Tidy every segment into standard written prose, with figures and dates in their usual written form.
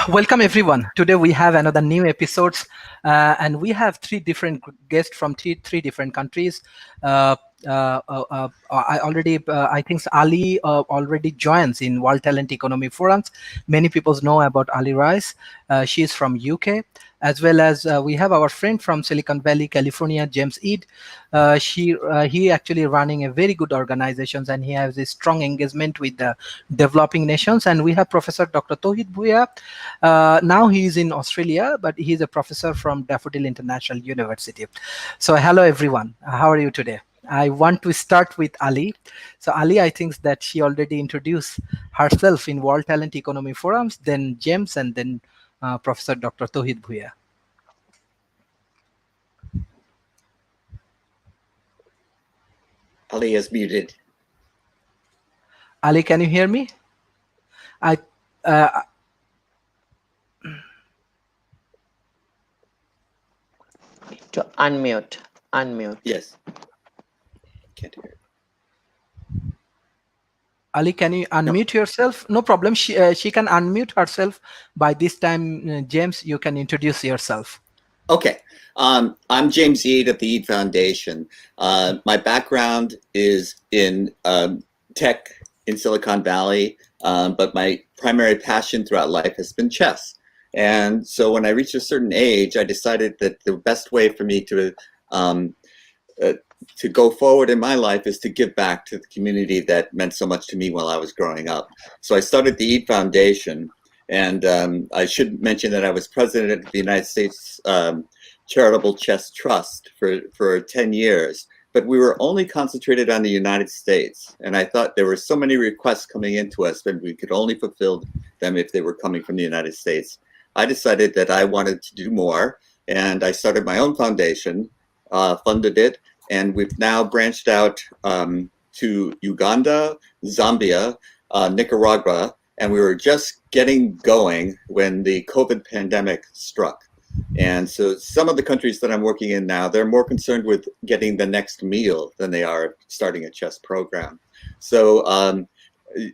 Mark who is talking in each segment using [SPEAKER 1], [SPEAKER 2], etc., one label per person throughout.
[SPEAKER 1] Welcome everyone. Today we have another new episodes, and we have three different guests from three different countries. Uh, I think Ali already joins in World Talent Economy Forums. Many people know about Ali Rice. She is from UK, as well as we have our friend from Silicon Valley, California, James Eid. He actually running a very good organizations, and he has a strong engagement with the developing nations. And we have Professor Dr. Tauhid Bhuiya. Now he is in Australia, but he is a professor from Daffodil International University. So hello everyone. How are you today? I want to start with Ali. So Ali, I think that she already introduced herself in World Talent Economy Forums, then James, and then Professor Dr. Tauhid Bhuiya.
[SPEAKER 2] Ali is muted.
[SPEAKER 1] Ali, can you hear me?
[SPEAKER 3] To unmute.
[SPEAKER 2] Yes. Can't hear it.
[SPEAKER 1] Ali, can you unmute yourself? No problem. She can unmute herself. By this time, James, you can introduce yourself.
[SPEAKER 2] Okay. I'm James Eid at the Eid Foundation. My background is in tech in Silicon Valley, but my primary passion throughout life has been chess. And so when I reached a certain age, I decided that the best way for me to go forward in my life is to give back to the community that meant so much to me while I was growing up. So I started the Eid Foundation, and I should mention that I was president of the United States Charitable Chess Trust for 10 years, but we were only concentrated on the United States. And I thought there were so many requests coming into us that we could only fulfill them if they were coming from the United States. I decided that I wanted to do more, and I started my own foundation, funded it, and we've now branched out to Uganda, Zambia, Nicaragua, and we were just getting going when the COVID pandemic struck. And so some of the countries that I'm working in now, they're more concerned with getting the next meal than they are starting a chess program. So,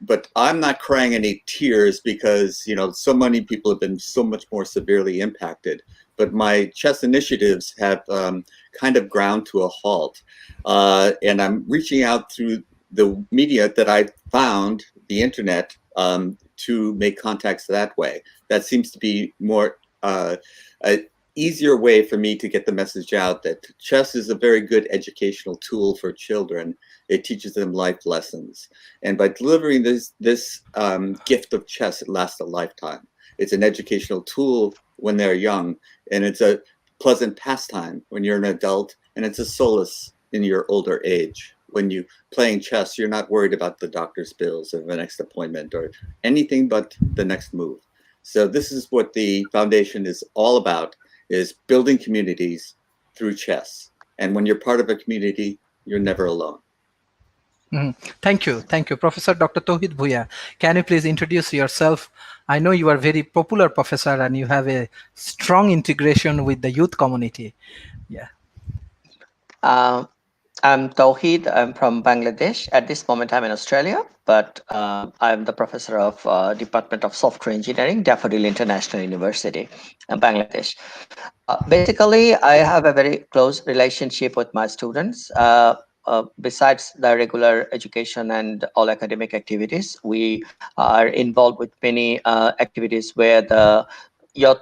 [SPEAKER 2] but I'm not crying any tears because, you know, so many people have been so much more severely impacted. But my chess initiatives have kind of ground to a halt. And I'm reaching out through the media that I found, the internet, to make contacts that way. That seems to be more an easier way for me to get the message out that chess is a very good educational tool for children. It teaches them life lessons. And by delivering this gift of chess, it lasts a lifetime. It's an educational tool when they're young, and it's a pleasant pastime when you're an adult, and it's a solace in your older age. When you playing chess, you're not worried about the doctor's bills or the next appointment or anything but the next move. So this is what the foundation is all about, is building communities through chess. And when you're part of a community, you're never alone.
[SPEAKER 1] Thank you. Professor Dr. Tauhid Bhuiya, can you please introduce yourself? I know you are a very popular professor and you have a strong integration with the youth community. Yeah.
[SPEAKER 3] I'm Tauhid. I'm from Bangladesh. At this moment, I'm in Australia, but I'm the professor of Department of Software Engineering, Daffodil International University in Bangladesh. Basically, I have a very close relationship with my students. Besides the regular education and all academic activities, we are involved with many activities where the youth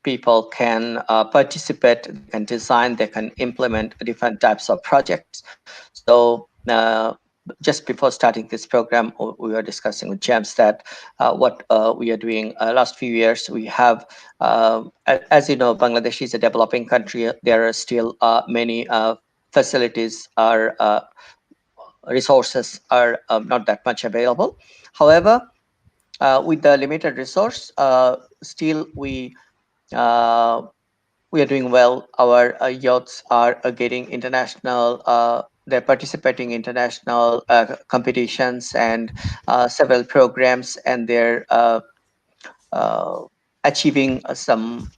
[SPEAKER 3] people can participate, they can design, they can implement different types of projects. So just before starting this program, we were discussing with James that what we are doing last few years, we have, as you know, Bangladesh is a developing country. There are still many facilities or resources are not that much available. However, with the limited resource, still we are doing well. Our youths are getting international, they're participating in international competitions and several programs, and they're achieving some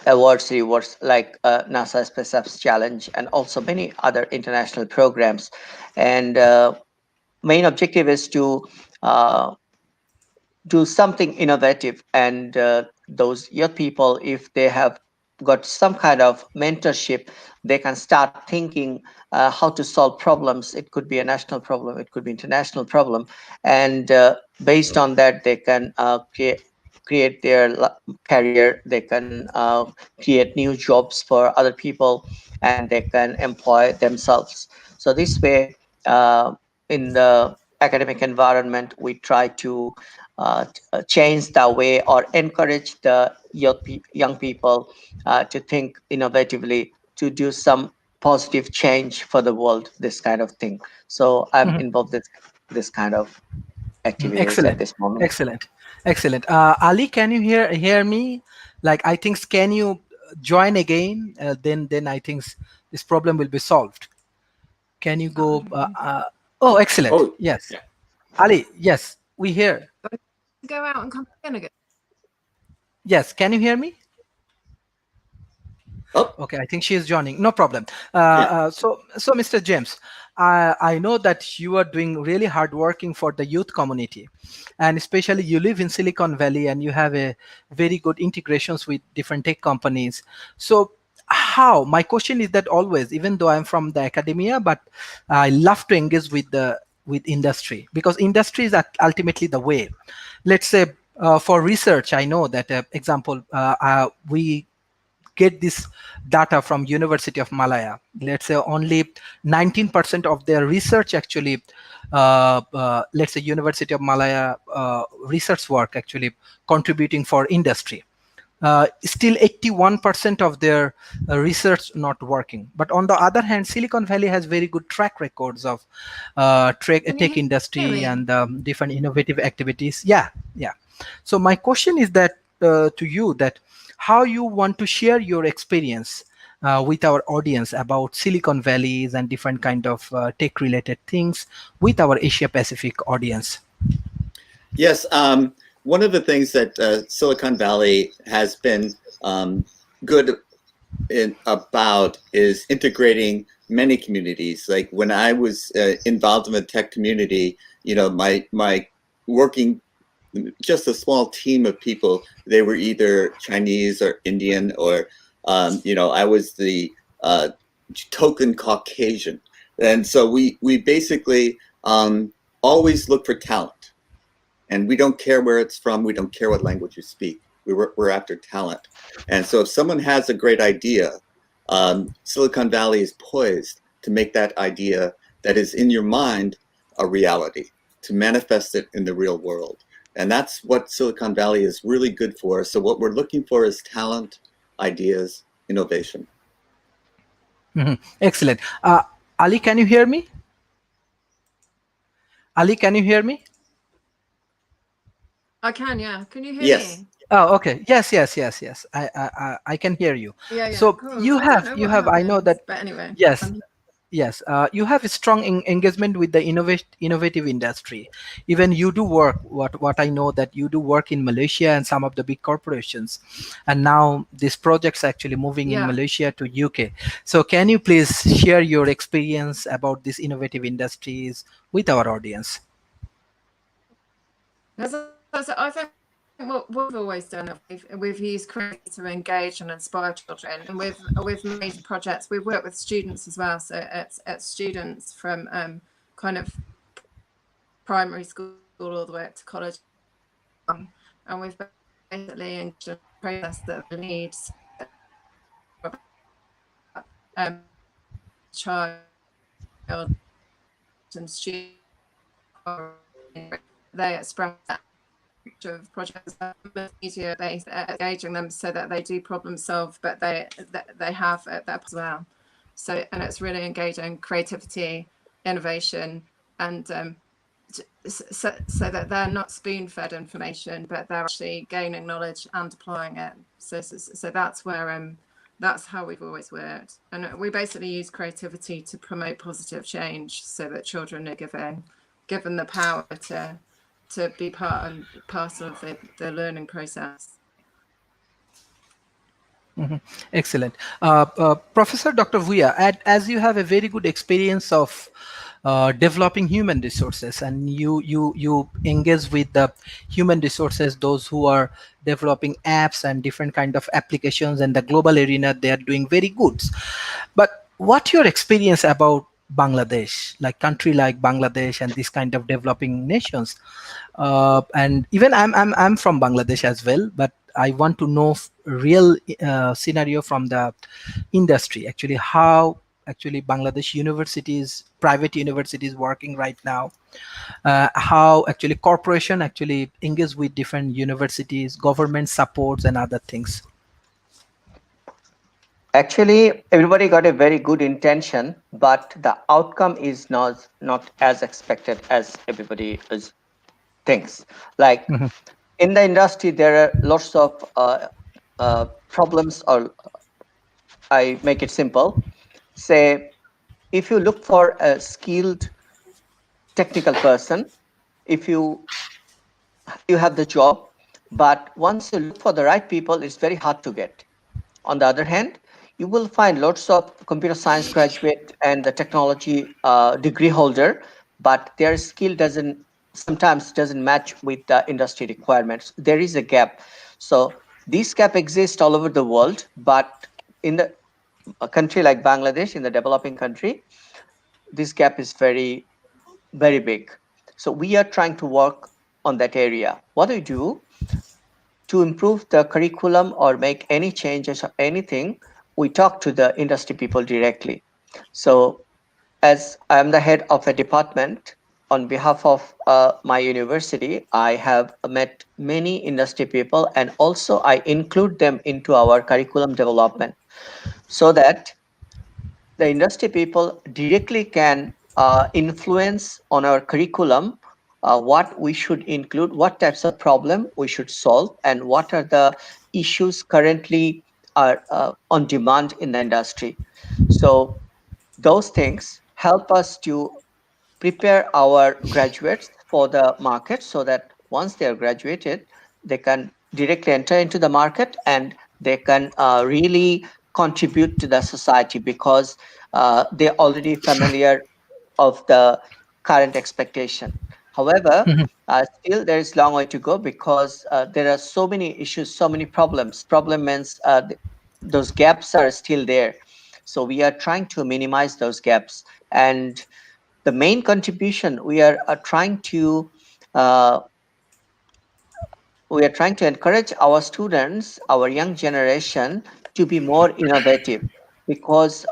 [SPEAKER 3] awards, rewards like NASA Space Apps Challenge and also many other international programs. And main objective is to do something innovative, and those young people, if they have got some kind of mentorship, they can start thinking how to solve problems. It could be a national problem, it could be international problem, and based on that they can create their career. They can create new jobs for other people, and they can employ themselves. So this way, in the academic environment, we try to change the way or encourage the young people to think innovatively, to do some positive change for the world, this kind of thing. So I'm
[SPEAKER 1] Mhm.
[SPEAKER 3] involved in this kind of activities at
[SPEAKER 1] Excellent,
[SPEAKER 3] this moment.
[SPEAKER 1] excellent, excellent. Ali, can you hear me? Like, I think, can you join again? Then I think this problem will be solved. Can you go? Oh, excellent.
[SPEAKER 2] Oh,
[SPEAKER 1] Yes,
[SPEAKER 2] yeah.
[SPEAKER 1] Ali. Yes, we hear.
[SPEAKER 4] Go out and come in again.
[SPEAKER 1] Yes, can you hear me?
[SPEAKER 2] Oh,
[SPEAKER 1] Okay, I think she is joining. No problem.
[SPEAKER 2] yeah.
[SPEAKER 1] So, Mr. James, I know that you are doing really hard working for the youth community, and especially you live in Silicon Valley and you have a very good integrations with different tech companies. So, how? My question is that always, even though I'm from the academia, but I love to engage with industry, because industry is ultimately the way. Let's say for research, I know that example we get this data from University of Malaya. Let's say only 19% of their research actually, let's say University of Malaya research work actually contributing for industry. Still 81% of their research not working. But on the other hand, Silicon Valley has very good track records of
[SPEAKER 4] Can
[SPEAKER 1] tech
[SPEAKER 4] you hear
[SPEAKER 1] industry
[SPEAKER 4] me?
[SPEAKER 1] and different innovative activities. Yeah, yeah. So my question is that to you, that how you want to share your experience with our audience about Silicon Valleys and different kind of tech related things with our Asia Pacific audience.
[SPEAKER 2] Yes. One of the things that Silicon Valley has been good about is integrating many communities. Like when I was involved in the tech community, my working, just a small team of people, they were either Chinese or Indian, or I was the token Caucasian, and so we basically always look for talent, and we don't care where it's from, we don't care what language you speak. We're after talent. And so if someone has a great idea, Silicon Valley is poised to make that idea that is in your mind a reality, to manifest it in the real world. And that's what Silicon Valley is really good for. So what we're looking for is talent, ideas, innovation.
[SPEAKER 1] Excellent. Ali, can you hear me? Ali, can you hear me?
[SPEAKER 4] I can, yeah. Can you hear
[SPEAKER 2] Yes.
[SPEAKER 4] me?
[SPEAKER 1] Oh, okay. Yes. I can hear you.
[SPEAKER 4] Yeah,
[SPEAKER 1] So
[SPEAKER 4] cool. I don't know
[SPEAKER 1] you
[SPEAKER 4] what
[SPEAKER 1] have. I know
[SPEAKER 4] happened,
[SPEAKER 1] that.
[SPEAKER 4] but anyway,
[SPEAKER 1] Yes,
[SPEAKER 4] I'm
[SPEAKER 1] yes. You have a strong engagement with the innovative industry. Even you do work. What I know that you do work in Malaysia and some of the big corporations, and now this project's actually moving in
[SPEAKER 4] yeah.
[SPEAKER 1] Malaysia to UK. So can you please share your experience about these innovative industries with our audience?
[SPEAKER 4] As I think what we've always done, we've used creativity to engage and inspire children, and with major projects, we work with students as well. So at students from kind of primary school all the way up to college, and we've basically engaged in a process that needs child and student. They express of projects media based, engaging them so that they do problem solve, but they have that as well. So, and it's really engaging creativity, innovation, and so that they're not spoon fed information, but they're actually gaining knowledge and applying it. So that's where that's how we've always worked, and we basically use creativity to promote positive change, so that children are given the power to be part and parcel of the learning process.
[SPEAKER 1] Excellent. Professor Dr. Vuya, as you have a very good experience of developing human resources, and you engage with the human resources, those who are developing apps and different kind of applications in the global arena. They are doing very good. But what your experience about Bangladesh, like country like Bangladesh and this kind of developing nations? And even I'm from Bangladesh as well, but I want to know real scenario from the industry, actually how actually Bangladesh universities, private universities working right now, how actually corporation actually engage with different universities, government supports and other things.
[SPEAKER 3] Actually, everybody got a very good intention, but the outcome is not as expected as everybody thinks. Like
[SPEAKER 1] Mhm.
[SPEAKER 3] in the industry, there are lots of problems, or I make it simple. Say, if you look for a skilled technical person, if you have the job, but once you look for the right people, it's very hard to get. On the other hand, you will find lots of computer science graduate and the technology degree holder, but their skill doesn't sometimes doesn't match with the industry requirements. There is a gap. So this gap exists all over the world, but in a country like Bangladesh, in the developing country, this gap is very big. So we are trying to work on that area. What we do to improve the curriculum or make any changes or anything, we talk to the industry people directly. So as I am the head of a department, on behalf of my university, I have met many industry people, and also I include them into our curriculum development so that the industry people directly can influence on our curriculum, what we should include, what types of problem we should solve, and what are the issues currently are on demand in the industry. So those things help us to prepare our graduates for the market, so that once they are graduated, they can directly enter into the market and they can really contribute to the society, because they're already familiar of the current expectation. However,
[SPEAKER 1] Mhm.
[SPEAKER 3] still there is long way to go, because there are so many issues, so many problems. Problem means those gaps are still there. So we are trying to minimize those gaps. And the main contribution uh, we are trying to encourage our students, our young generation, to be more innovative, because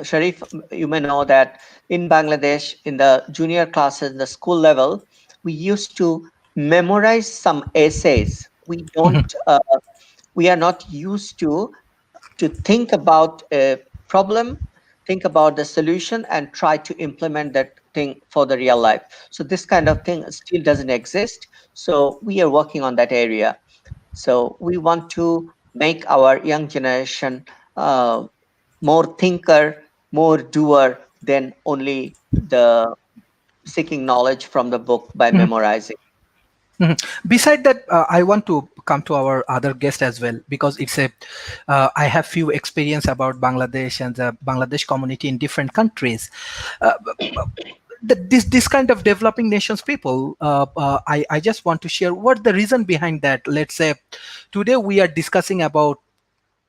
[SPEAKER 3] Sharif, you may know that in Bangladesh, in the junior classes, the school level, we used to memorize some essays. We are not used to think about a problem, think about the solution, and try to implement that thing for the real life. So this kind of thing still doesn't exist. So we are working on that area. So we want to make our young generation more thinker, more doer than only the seeking knowledge from the book by
[SPEAKER 1] Mhm.
[SPEAKER 3] memorizing.
[SPEAKER 1] Mhm. Beside that, I want to come to our other guest as well, because it's a I have few experience about Bangladesh and the Bangladesh community in different countries. Uh, this kind of developing nations people, I just want to share what the reason behind that. Let's say today we are discussing about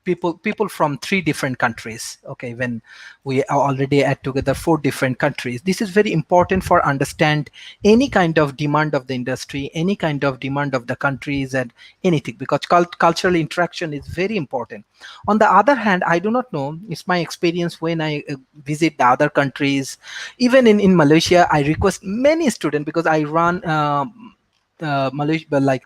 [SPEAKER 1] people from three different countries. Okay, when we are already add together four different countries, this is very important for understand any kind of demand of the industry, any kind of demand of the countries and anything, because cultural interaction is very important. On the other hand, I do not know, it's my experience when I visit the other countries, even in Malaysia, I request many students, because I run Malaysia, like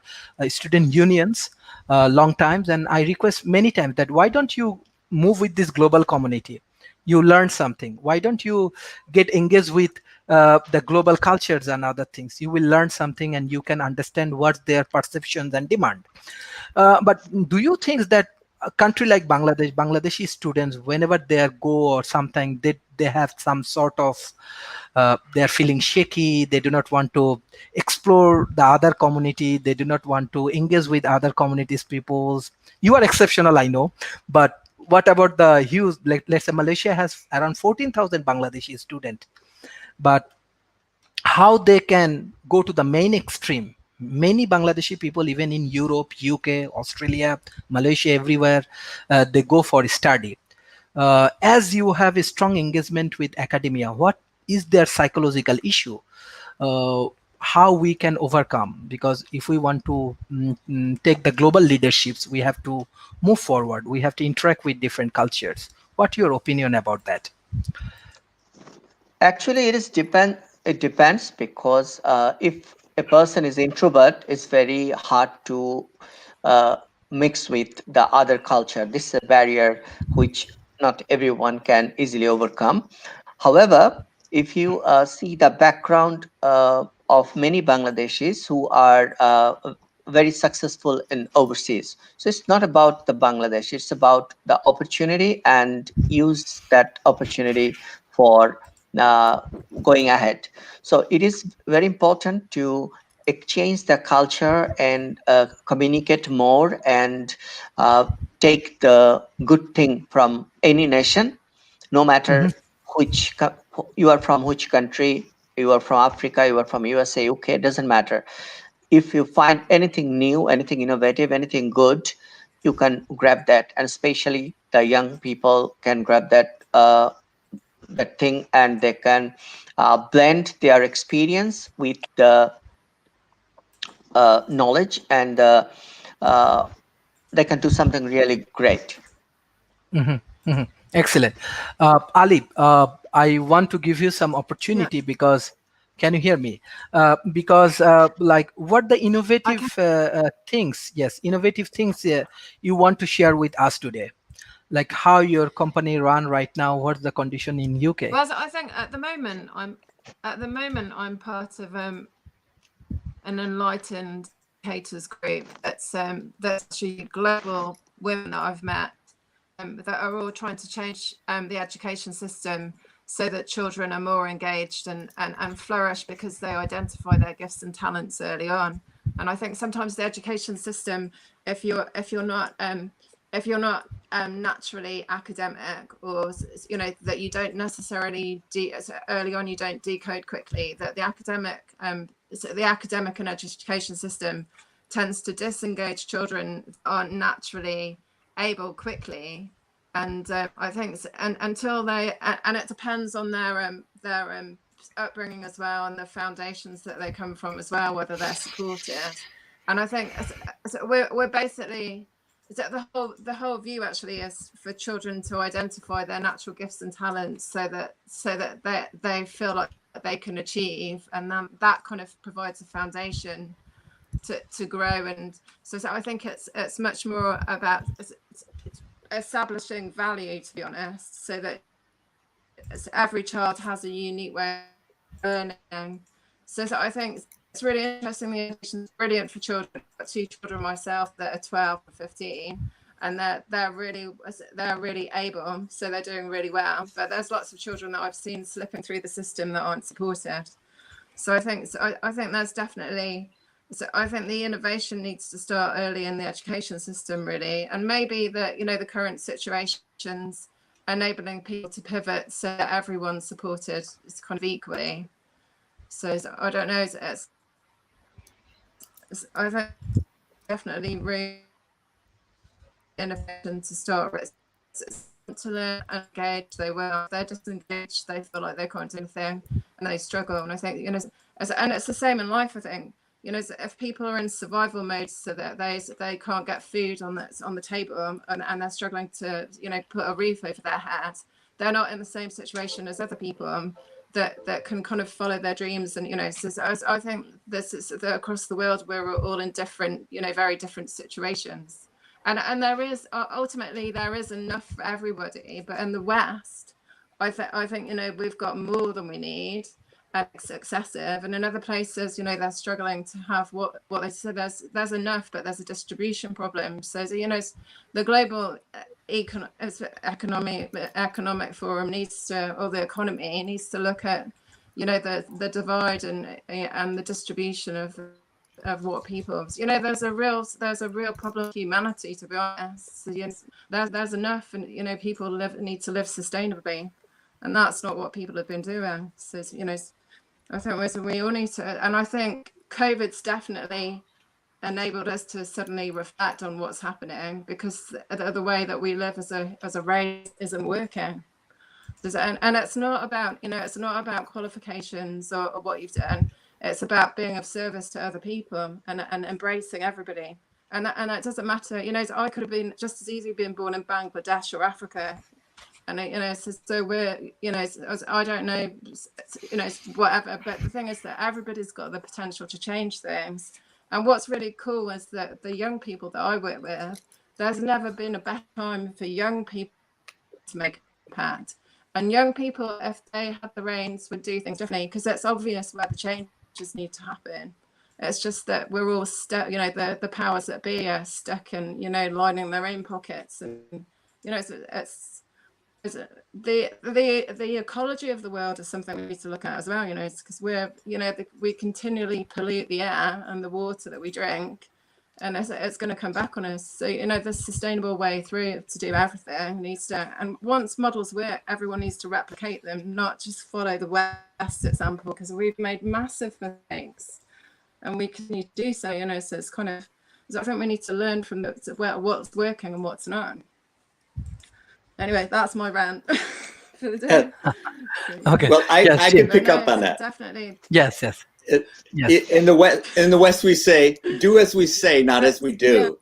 [SPEAKER 1] student unions, long times, and I request many times that why don't you move with this global community? You learn something. Why don't you get engaged with the global cultures and other things? You will learn something and you can understand what's their perceptions and demand. But do you think that a country like Bangladeshi students, whenever they go or something, they have some sort of they're feeling shaky, they do not want to explore the other community, they do not want to engage with other communities peoples? You are exceptional, I know, but what about the huge, like, let's say Malaysia has around 14,000 Bangladeshi students, but how they can go to the main extreme. Many Bangladeshi people, even in Europe, UK, Australia, Malaysia, everywhere, they go for study. As you have a strong engagement with academia, what is their psychological issue? uh, how we can overcome, because if we want to take the global leaderships, we have to move forward, we have to interact with different cultures. What your opinion about that?
[SPEAKER 3] Actually, it depends because if a person is introvert, it's very hard to uh, mix with the other culture. This is a barrier which not everyone can easily overcome. However, if you see the background of many Bangladeshis who are very successful in overseas, so it's not about the Bangladesh; it's about the opportunity and use that opportunity for uh, going ahead. So it is very important to exchange the culture and communicate more and uh, take the good thing from any nation, no
[SPEAKER 1] Hmm.
[SPEAKER 3] matter you are from, which country you are from, Africa, you are from USA, UK, doesn't matter. If you find anything new, anything innovative, anything good, you can grab that, and especially the young people can grab that thing, and they can blend their experience with the knowledge, and uh, they can do something really great.
[SPEAKER 1] Hmm. Hmm. Excellent. Ali, I want to give you some
[SPEAKER 4] Yeah,
[SPEAKER 1] opportunity, because can you hear me? Because like, what the
[SPEAKER 4] I
[SPEAKER 1] innovative
[SPEAKER 4] can.
[SPEAKER 1] things, yes, innovative things you want to share with us today, like how your company run right now, what's the condition in UK?
[SPEAKER 4] Well, so I think at the moment I'm part of an enlightened educators group that's actually global women that I've met that are all trying to change the education system so that children are more engaged and flourish because they identify their gifts and talents early on. And I think sometimes the education system, if you're not naturally academic, or that you don't necessarily early on, you don't decode quickly, that the academic and education system tends to disengage children that aren't naturally able quickly. And I think and until they and it depends on their upbringing as well, and the foundations that they come from as well, whether they're supported. And I think we're basically, the whole view actually is for children to identify their natural gifts and talents, so that they feel like they can achieve, and then that kind of provides a foundation to grow. And so I think it's much more about establishing value, to be honest, so that every child has a unique way of learning. So I think it's really interesting. The education is brilliant for children. I've got two children myself that are 12 and 15, and they're really able, so they're doing really well. But there's lots of children that I've seen slipping through the system that aren't supported. So I think there's definitely. So I think the innovation needs to start early in the education system, really, and maybe the current situations enabling people to pivot so that everyone's supported is kind of equally. So I don't know. I think definitely really innovation to start with. To learn and engage, they will. If they're disengaged, they feel like they can't do anything, and they struggle. And I think and it's the same in life. I think if people are in survival mode, so that they can't get food on the table, and they're struggling to put a roof over their head, they're not in the same situation as other people that can kind of follow their dreams. And so I think this is that across the world we're all in different, very different situations. And there is ultimately there is enough for everybody, but in the West, I think we've got more than we need, and it's excessive. And in other places, they're struggling to have what they said. There's enough, but there's a distribution problem. So the global economic forum needs to, or the economy needs to look at the divide and the distribution of of what people, there's a real problem with humanity, to be honest. So, there's enough, and people need to live sustainably, and that's not what people have been doing. So I think we all need to, and I think COVID's definitely enabled us to suddenly reflect on what's happening, because the way that we live as a race isn't working. And it's not about qualifications or what you've done. It's about being of service to other people and embracing everybody. And it doesn't matter. I could have been just as easily been born in Bangladesh or Africa. And so we're, I don't know, whatever. But the thing is that everybody's got the potential to change things. And what's really cool is that the young people that I work with, there's never been a better time for young people to make an impact. And young people, if they had the reins, would do things differently, because it's obvious where the changes need to happen. It's just that we're all stuck, the powers that be are stuck in, lining their own pockets. And, it's the ecology of the world is something we need to look at as well, because we continually pollute the air and the water that we drink, and it's going to come back on us. So the sustainable way through to do everything needs to, and once models work, everyone needs to replicate them, not just follow the West example, because we've made massive mistakes and we continue to do so. So it's kind of, so I think we need to learn from what's working and what's not. Anyway, that's my rant for the day.
[SPEAKER 1] Okay.
[SPEAKER 2] Well, I can pick
[SPEAKER 4] No,
[SPEAKER 2] up on that.
[SPEAKER 4] Definitely.
[SPEAKER 1] Yes. Yes.
[SPEAKER 2] In the West, we say, "Do as we say, not as we do."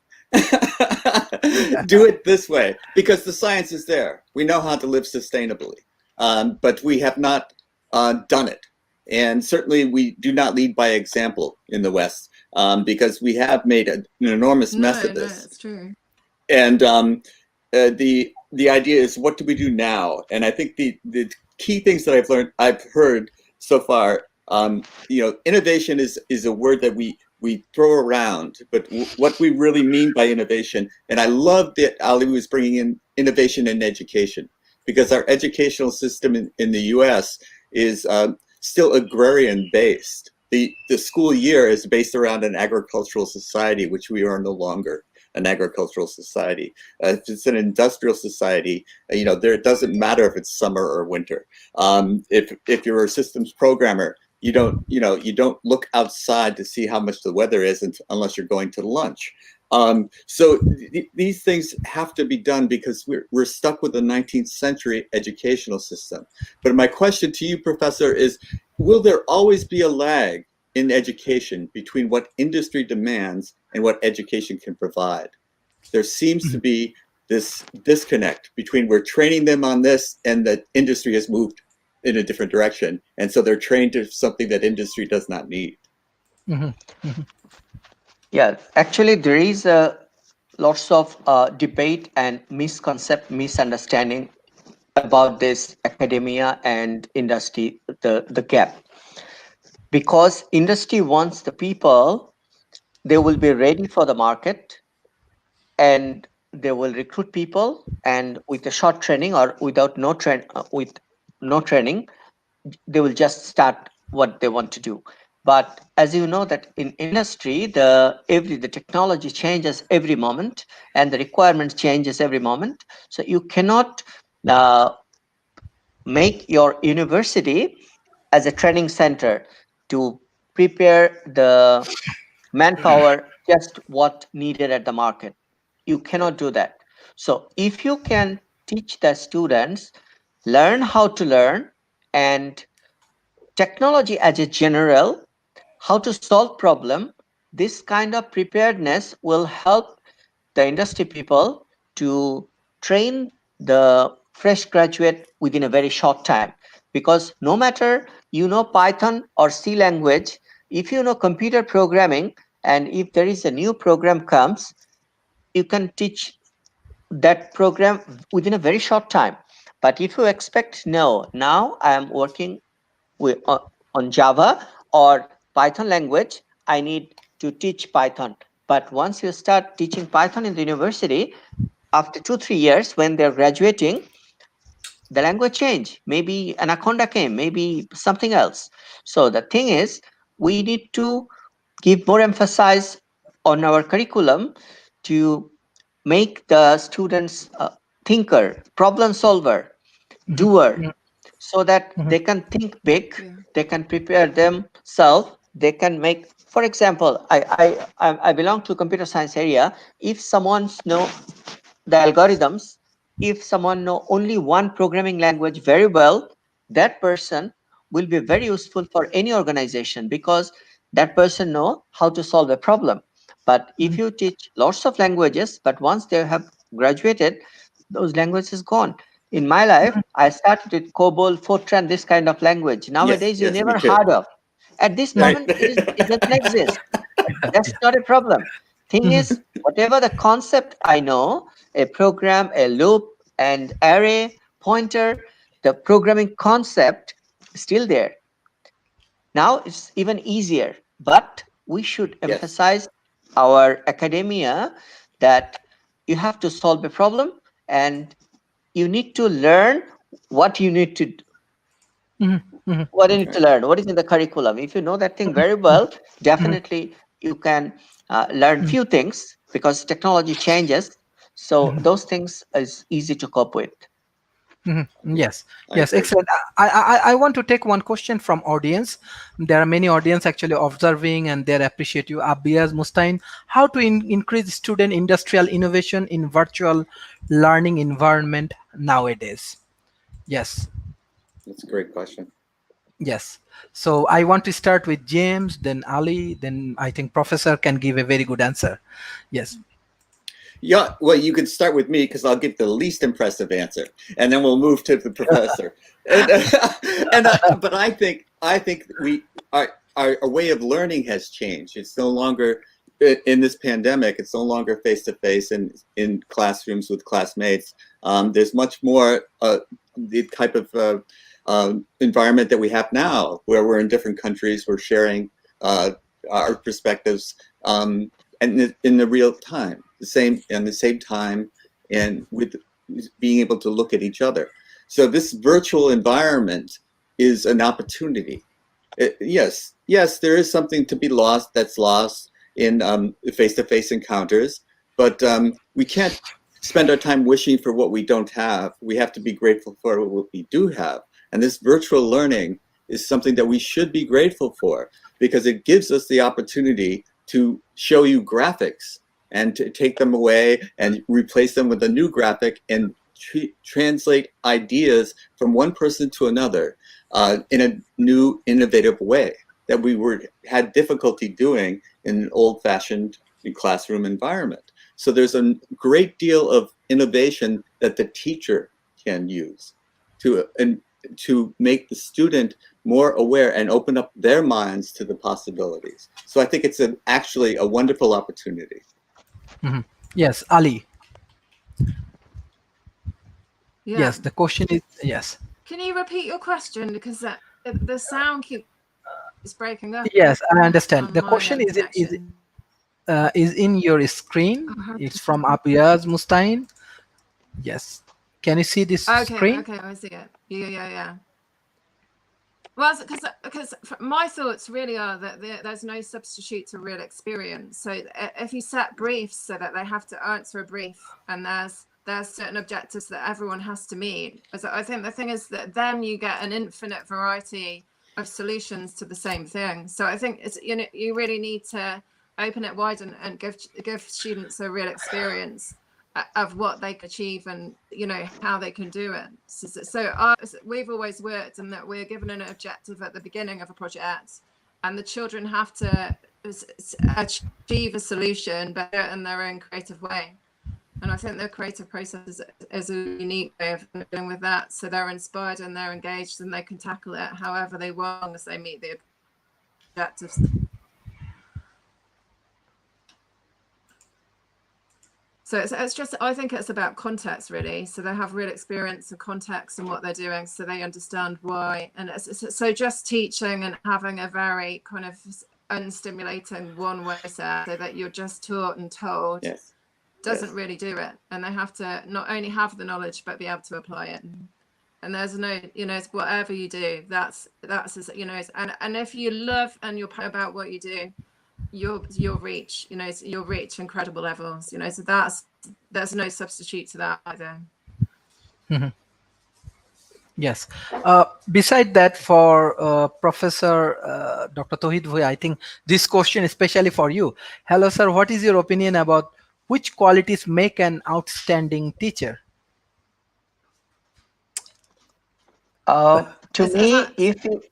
[SPEAKER 2] Do it this way, because the science is there. We know how to live sustainably, but we have not done it. And certainly, we do not lead by example in the West, because we have made an enormous mess of this.
[SPEAKER 4] No, it's true.
[SPEAKER 2] And the idea is, what do we do now? And I think the key things that I've heard so far, innovation is a word that we throw around, but what we really mean by innovation, and I love that Ali was bringing in innovation in education, because our educational system in the US is still agrarian based. The school year is based around an agricultural society, which we are no longer an agricultural society. If it's an industrial society, it doesn't matter if it's summer or winter. If you're a systems programmer, you don't look outside to see how much the weather is unless you're going to lunch. So these things have to be done, because we're stuck with the 19th century educational system. But my question to you, Professor, is, will there always be a lag in education between what industry demands and what education can provide? There seems to be this disconnect between we're training them on this and the industry has moved in a different direction. And so they're trained to something that industry does not need.
[SPEAKER 3] Yeah, actually, there is lots of debate and misunderstanding about this academia and industry, the gap. Because industry wants the people, they will be ready for the market, and they will recruit people, and with a short training or without with no training, they will just start what they want to do. But as you know, that in industry, the technology changes every moment, and the requirements changes every moment. So you cannot make your university as a training center to prepare the manpower just what needed at the market. You cannot do that. So if you can teach the students, learn how to learn, and technology as a general, how to solve problem, this kind of preparedness will help the industry people to train the fresh graduate within a very short time. Because no matter Python or C language, if you know computer programming, and if there is a new program comes, you can teach that program within a very short time. But if you expect, no, now I am working with on Java or Python language, I need to teach Python. But once you start teaching Python in the university, after 2-3 years, when they're graduating, the language changed. Maybe Anaconda came, maybe something else. So the thing is, we need to give more emphasis on our curriculum to make the students thinker, problem solver, doer, so that they can think big, they can prepare themselves, they can make, for example, I belong to computer science area. If someone know the algorithms, if someone know only one programming language very well, that person will be very useful for any organization because that person know how to solve a problem. But if you teach lots of languages, but once they have graduated, those languages gone. In my life, I started with COBOL, Fortran, this kind of language.
[SPEAKER 2] Yes,
[SPEAKER 3] Nowadays, you
[SPEAKER 2] yes, me
[SPEAKER 3] never
[SPEAKER 2] too.
[SPEAKER 3] heard of. At this
[SPEAKER 1] Right.
[SPEAKER 3] moment, it doesn't exist. That's not a problem. Thing is, whatever the concept I know, a program, a loop, and array, pointer, the programming concept is still there. Now it's even easier, but we should
[SPEAKER 2] Yes.
[SPEAKER 3] emphasize our academia that you have to solve a problem and you need to learn what you need to what you need to learn, what is in the curriculum. If you know that thing very well, definitely you can learn few things because technology changes. So those things is easy to cope with.
[SPEAKER 1] Yes,
[SPEAKER 2] I
[SPEAKER 1] yes,
[SPEAKER 2] agree.
[SPEAKER 1] excellent. I want to take one question from audience. There are many audience actually observing and they appreciate you. Abiaz Mustain, how to increase student industrial innovation in virtual learning environment nowadays? Yes,
[SPEAKER 2] That's a great question.
[SPEAKER 1] yes. So I want to start with James, then Ali, then I think Professor can give a very good answer. Yes.
[SPEAKER 2] Yeah, well, you could start with me because I'll give the least impressive answer, and then we'll move to the professor. And, but I think our way of learning has changed. It's no longer in this pandemic. It's no longer face to face and in classrooms with classmates. There's much more the type of environment that we have now, where we're in different countries, we're sharing our perspectives. And in the real time, the same time, and with being able to look at each other. So this virtual environment is an opportunity. Yes, there is something to be lost that's lost in face-to-face encounters, but we can't spend our time wishing for what we don't have. We have to be grateful for what we do have. And this virtual learning is something that we should be grateful for because it gives us the opportunity to show you graphics and to take them away and replace them with a new graphic and translate ideas from one person to another in a new, innovative way that we had difficulty doing in an old-fashioned classroom environment. So there's a great deal of innovation that the teacher can use to make the student more aware and open up their minds to the possibilities. So I think it's actually a wonderful opportunity.
[SPEAKER 1] Yes, Ali.
[SPEAKER 4] Yeah.
[SPEAKER 1] Yes, the question is yes.
[SPEAKER 4] Can you repeat your question because the sound keeps breaking up?
[SPEAKER 1] Yes, I understand.
[SPEAKER 4] On
[SPEAKER 1] The
[SPEAKER 4] my
[SPEAKER 1] question
[SPEAKER 4] connection.
[SPEAKER 1] is in your screen. It's from Abiaz Mustain. Yes. Can you see this screen?
[SPEAKER 4] Okay, I see it. Yeah. Well, because my thoughts really are that there's no substitute to real experience. So if you set briefs so that they have to answer a brief, and there's certain objectives that everyone has to meet. So I think the thing is that then you get an infinite variety of solutions to the same thing. So I think it's you really need to open it wide and give students a real experience of what they can achieve and how they can do it. So we've always worked in that we're given an objective at the beginning of a project, and the children have to achieve a solution better in their own creative way. And I think the creative process is a unique way of dealing with that. So they're inspired and they're engaged and they can tackle it however they want as they meet the objectives. So it's just, I think it's about context really. So they have real experience and context and what they're doing, so they understand why. And so just teaching and having a very kind of unstimulating one way so that you're just taught and told doesn't really do it. And they have to not only have the knowledge but be able to apply it. And there's no, it's whatever you do, that's and if you love and you're passionate about what you do, you'll reach, you'll reach incredible levels, so there's no substitute to that either.
[SPEAKER 1] Yes. Beside that, for Professor Dr. Tauhid Bhuiya, I think this question especially for you. Hello, sir. What is your opinion about which qualities make an outstanding teacher?
[SPEAKER 3] To me, if you,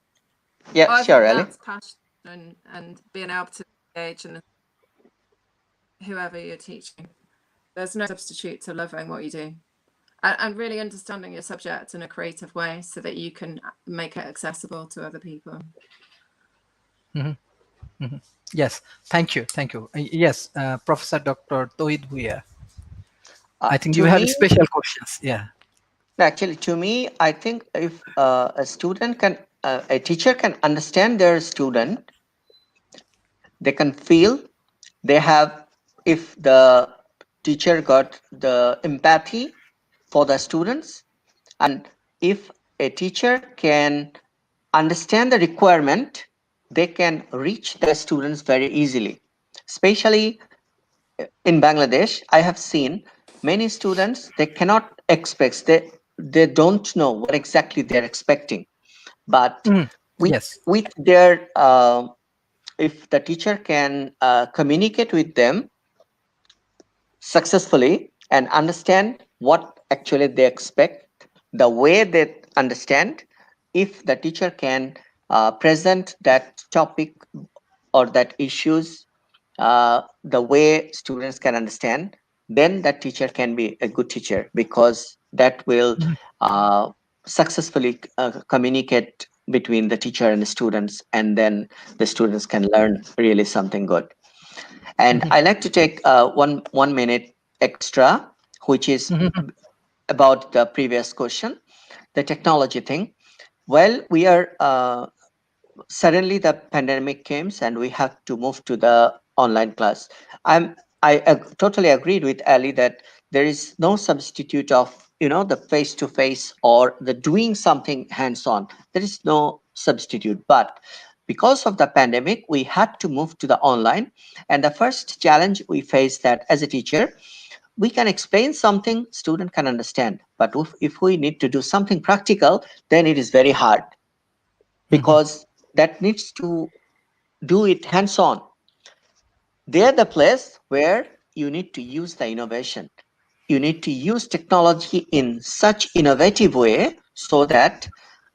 [SPEAKER 3] yeah,
[SPEAKER 4] I
[SPEAKER 3] sure,
[SPEAKER 4] think
[SPEAKER 3] Ali.
[SPEAKER 4] that's passion and being able to engage and whoever you're teaching. There's no substitute to loving what you do. And really understanding your subject in a creative way so that you can make it accessible to other people.
[SPEAKER 1] Yes. Thank you. Thank you. Yes, Professor Dr. Tauhid Bhuiya. I think you
[SPEAKER 3] To
[SPEAKER 1] have
[SPEAKER 3] me,
[SPEAKER 1] special questions. Yeah.
[SPEAKER 3] actually, to me, I think if a teacher can understand their student, they can feel, they have, if the teacher got the empathy for the students, and if a teacher can understand the requirement, they can reach the students very easily. Especially in Bangladesh, I have seen many students, they cannot expect, they don't know what exactly they're expecting. But with
[SPEAKER 1] Yes.
[SPEAKER 3] with their if the teacher can communicate with them successfully and understand what actually they expect, the way they understand, if the teacher can present that topic or that issues the way students can understand, then that teacher can be a good teacher, because that will successfully communicate between the teacher and the students, and then the students can learn really something good. And I like to take 1 minute extra, which is about the previous question, the technology thing. Well, we are suddenly the pandemic came and we had to move to the online class. Totally agreed with Ali that there is no substitute of the face to face or the doing something hands on. There is no substitute, but because of the pandemic we had to move to the online. And the first challenge we faced, that as a teacher we can explain something, student can understand, but if we need to do something practical, then it is very hard, because that needs to do it hands on. They're the place where you need to use the innovation. You need to use technology in such innovative way so that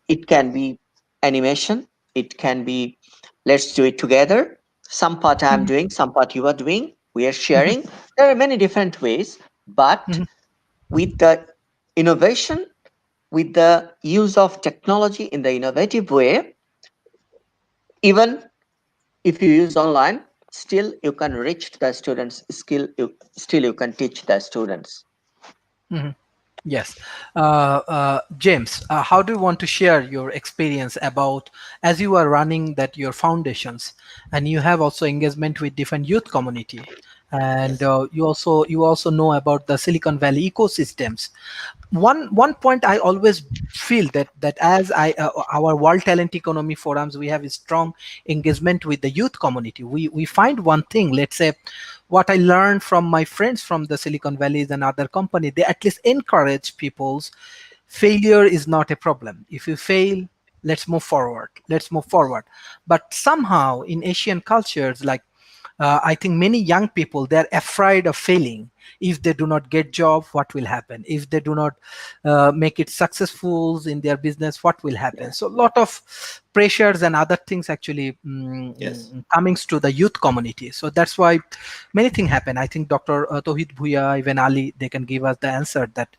[SPEAKER 3] it can be animation, it can be, let's do it together. Some part I'm doing, some part you are doing, we are sharing. There are many different ways, but with the innovation, with the use of technology in the innovative way, even if you use online, still you can reach the students, still you can teach the students.
[SPEAKER 1] Yes. James, how do you want to share your experience about, as you are running that your foundations and you have also engagement with different youth community, and
[SPEAKER 2] Yes.
[SPEAKER 1] you also know about the Silicon Valley ecosystems. One point I always feel that as our World Talent Economy forums, we have a strong engagement with the youth community. We find one thing, let's say, what I learned from my friends from the Silicon Valleys and other company, they at least encourage people's failure is not a problem. If you fail, let's move forward. But somehow in Asian cultures, like I think many young people, they're afraid of failing. If they do not get job, what will happen? If they do not make it successful in their business, what will happen? So a lot of pressures and other things actually
[SPEAKER 2] Yes.
[SPEAKER 1] coming to the youth community. So that's why many things happen. I think Dr. Tauhid Bhuiya, even Ali, they can give us the answer that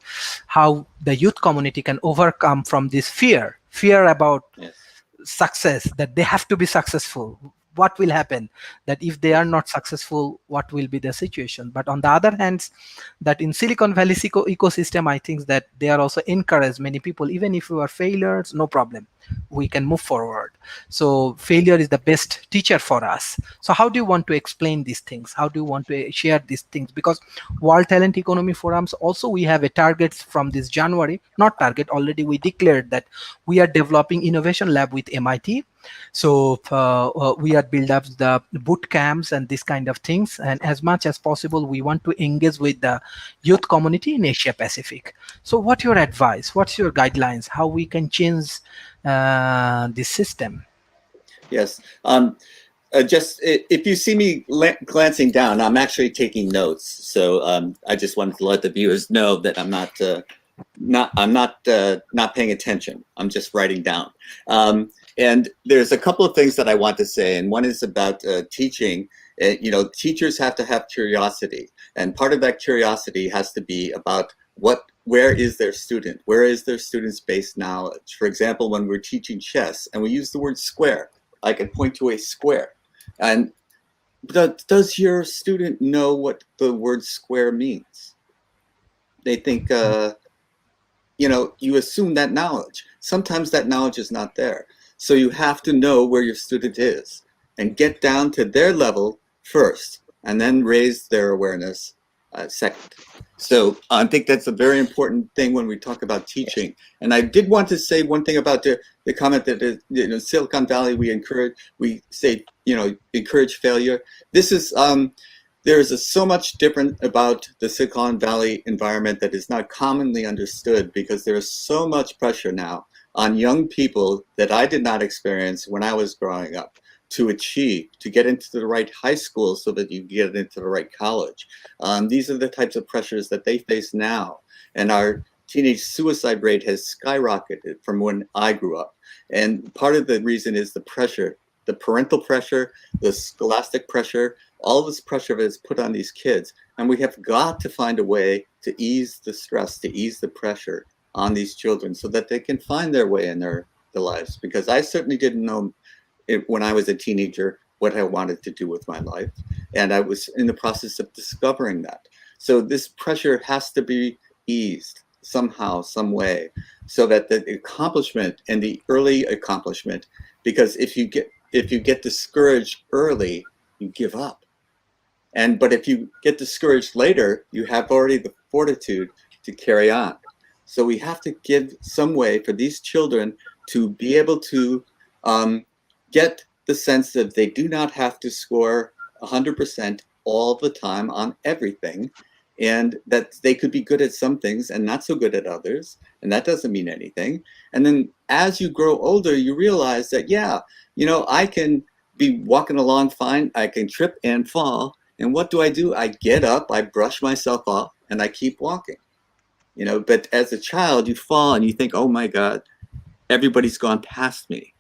[SPEAKER 1] how the youth community can overcome from this fear about
[SPEAKER 2] Yes.
[SPEAKER 1] success, that they have to be successful. What will happen that if they are
[SPEAKER 2] Yes.
[SPEAKER 1] not successful, what will be the situation? But on the other hand, that in Silicon Valley ecosystem, I think that they are also encourage many people, even if you are failures, no problem, we can move forward. So failure is the best teacher for us. So how do you want to explain these things? How do you want to share these things? Because World Talent Economy Forums also, we have a target from this January, not target, already we declared that we are developing innovation lab with MIT. So we had built up the boot camps and this kind of things. And as much as possible, we want to engage with the youth community in Asia Pacific. So what's your advice? What's your guidelines? How we can change this system?
[SPEAKER 2] Yes. Just if you see me glancing down, I'm actually taking notes. So I just wanted to let the viewers know that I'm not paying attention. I'm just writing down. And there's a couple of things that I want to say, and one is about teaching. You know, teachers have to have curiosity, and part of that curiosity has to be about where is their student? Where is their student's base knowledge? For example, when we're teaching chess and we use the word square, I can point to a square. And does your student know what the word square means? They think, you know, you assume that knowledge. Sometimes that knowledge is not there. So you have to know where your student is and get down to their level first, and then raise their awareness second. So I think that's a very important thing when we talk about teaching. And I did want to say one thing about the comment that Silicon Valley, we say, encourage failure. This is, there is so much different about the Silicon Valley environment that is not commonly understood, because there is so much pressure now on young people that I did not experience when I was growing up, to achieve, to get into the right high school so that you get into the right college. These are the types of pressures that they face now. And our teenage suicide rate has skyrocketed from when I grew up. And part of the reason is the pressure, the parental pressure, the scholastic pressure, all this pressure is put on these kids. And we have got to find a way to ease the stress, to ease the pressure on these children so that they can find their way in their lives. Because I certainly didn't know when I was a teenager what I wanted to do with my life. And I was in the process of discovering that. So this pressure has to be eased somehow, some way, so that the accomplishment and the early accomplishment, because if you get discouraged early, you give up. But if you get discouraged later, you have already the fortitude to carry on. So we have to give some way for these children to be able to get the sense that they do not have to score 100% all the time on everything, and that they could be good at some things and not so good at others, and that doesn't mean anything. And then as you grow older, you realize that, yeah, I can be walking along fine, I can trip and fall, and what do? I get up, I brush myself off, and I keep walking. But as a child, you fall and you think, oh my God, everybody's gone past me.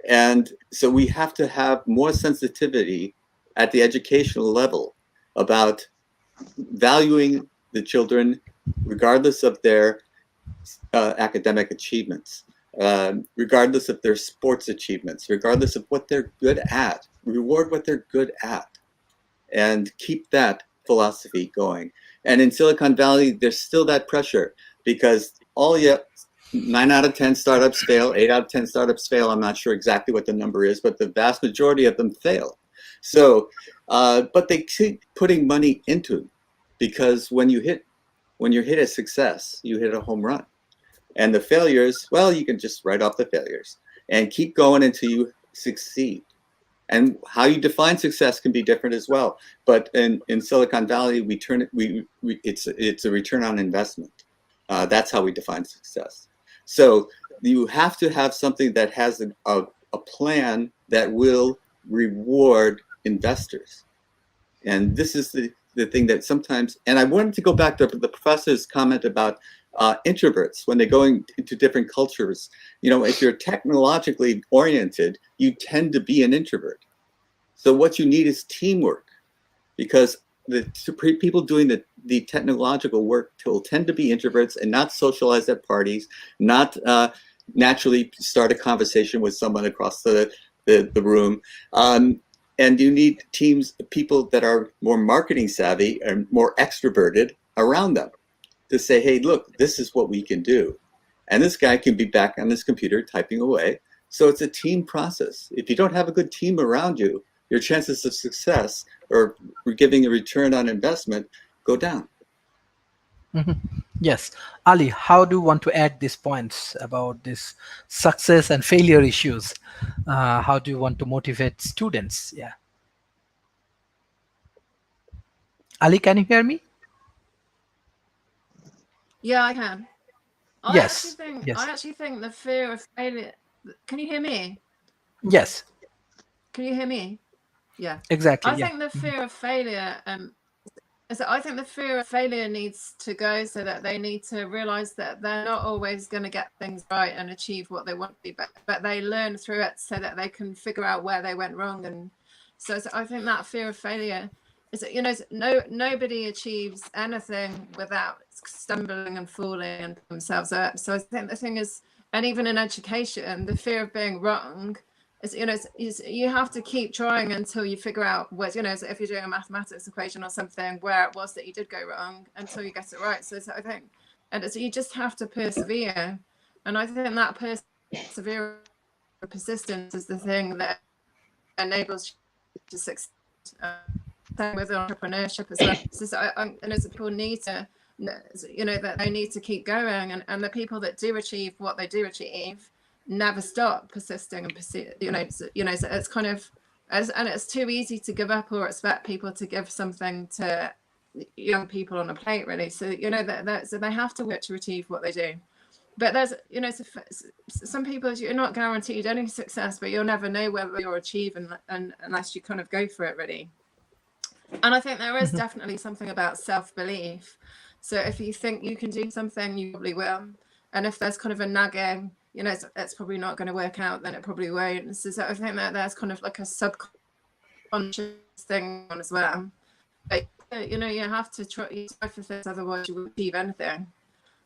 [SPEAKER 2] And so we have to have more sensitivity at the educational level about valuing the children regardless of their academic achievements, regardless of their sports achievements, regardless of what they're good at. Reward what they're good at and keep that philosophy going. And in Silicon Valley, there's still that pressure, because 9 out of 10 startups fail, 8 out of 10 startups fail. I'm not sure exactly what the number is, but the vast majority of them fail. So, but they keep putting money into it, because when you hit a success, you hit a home run. And the failures, well, you can just write off the failures and keep going until you succeed. And how you define success can be different as well. But in Silicon Valley, it's a return on investment. That's how we define success. So you have to have something that has a plan that will reward investors. And this is the thing that sometimes, and I wanted to go back to the professor's comment about introverts when they're going into different cultures. If you're technologically oriented, you tend to be an introvert. So what you need is teamwork, because the people doing the technological work will tend to be introverts and not socialize at parties, not naturally start a conversation with someone across the room. And you need teams of people that are more marketing savvy and more extroverted around them to say, hey, look, this is what we can do. And this guy can be back on his computer typing away. So it's a team process. If you don't have a good team around you, your chances of success or giving a return on investment go down.
[SPEAKER 1] Yes. Ali, how do you want to add these points about this success and failure issues? How do you want to motivate students? Yeah. Ali, can you hear me?
[SPEAKER 4] Yeah, I can.
[SPEAKER 1] Yes. Yes.
[SPEAKER 4] I actually think the fear of failure. Can you hear me?
[SPEAKER 1] Yes.
[SPEAKER 4] Can you hear me? Yeah.
[SPEAKER 1] Exactly.
[SPEAKER 4] I
[SPEAKER 1] Yeah.
[SPEAKER 4] think the fear of failure, so I think the fear of failure needs to go, so that they need to realize that they're not always going to get things right and achieve what they want to, but they learn through it so that they can figure out where they went wrong. And so I think that fear of failure is, nobody achieves anything without stumbling and falling and themselves up. So I think the thing is, and even in education, the fear of being wrong is, you have to keep trying until you figure out what, so if you're doing a mathematics equation or something, where it was that you did go wrong until you get it right. So I think, and so you just have to persevere. And I think that perseverance, persistence is the thing that enables you to succeed. Same with entrepreneurship as well. And as people need to, that they need to keep going, and the people that do achieve what they do achieve never stop persisting and pursue. So it's kind of, and it's too easy to give up or expect people to give something to young people on a plate, really. So so they have to work to achieve what they do. But there's, some people, you're not guaranteed any success, but you'll never know whether you're achieving, and unless you kind of go for it, really. And I think there is definitely something about self-belief. So if you think you can do something, you probably will. And if there's kind of a nagging, it's probably not going to work out, then it probably won't. So I think that there's kind of like a subconscious thing on as well. But, you have to try for this, otherwise you won't achieve anything.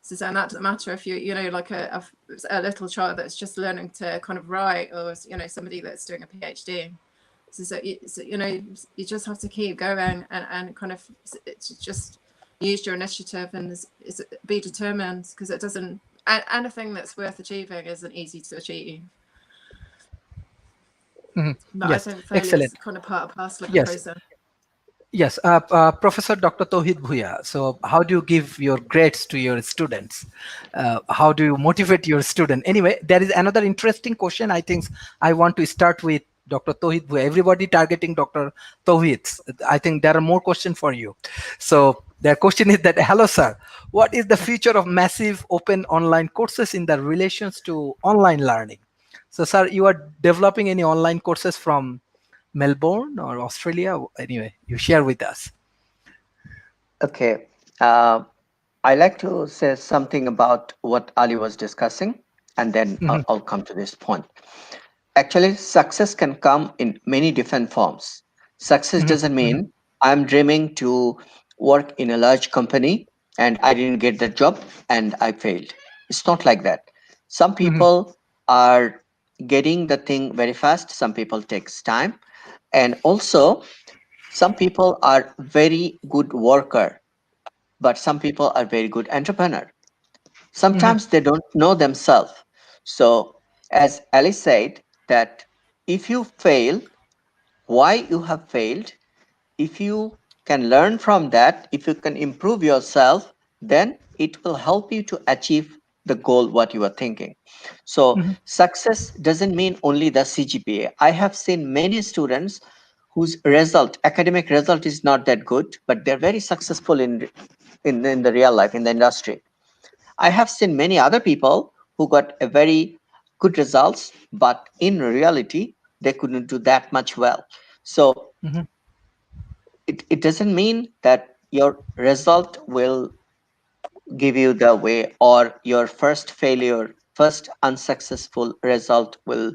[SPEAKER 4] So and that doesn't matter if you, like a little child that's just learning to kind of write, or, somebody that's doing a PhD. So you just have to keep going, and kind of just use your initiative and be determined, because it doesn't, anything that's worth achieving isn't easy to achieve. But
[SPEAKER 1] Yes.
[SPEAKER 4] I think failure
[SPEAKER 1] Excellent.
[SPEAKER 4] is kind of part and parcel of the
[SPEAKER 1] Yes.
[SPEAKER 4] process.
[SPEAKER 1] Yes, Professor Dr. Tauhid Bhuya. So, how do you give your grades to your students? How do you motivate your student? Anyway, there is another interesting question. I think I want to start with Dr. Tauhid Bhuya. Everybody targeting Dr. Tauhid. I think there are more questions for you. So, their question is that, hello, sir. What is the future of massive open online courses in the relations to online learning? So, sir, you are developing any online courses from Melbourne or Australia? Anyway, you share with us.
[SPEAKER 3] Okay. I like to say something about what Ali was discussing, and then I'll come to this point. Actually, success can come in many different forms. Success doesn't mean I'm dreaming to work in a large company and I didn't get the job and I failed. It's not like that. Some people are getting the thing very fast, some people takes time, and also some people are very good worker, but some people are very good entrepreneur. Sometimes they don't know themselves. So as Alice said, that if you fail, why you have failed, if you can learn from that, if you can improve yourself, then it will help you to achieve the goal what you are thinking. So success doesn't mean only the CGPA. I have seen many students whose academic result is not that good, but they're very successful in the real life, in the industry. I have seen many other people who got a very good results, but in reality, they couldn't do that much well. So it doesn't mean that your result will give you the way, or your first failure, first unsuccessful result will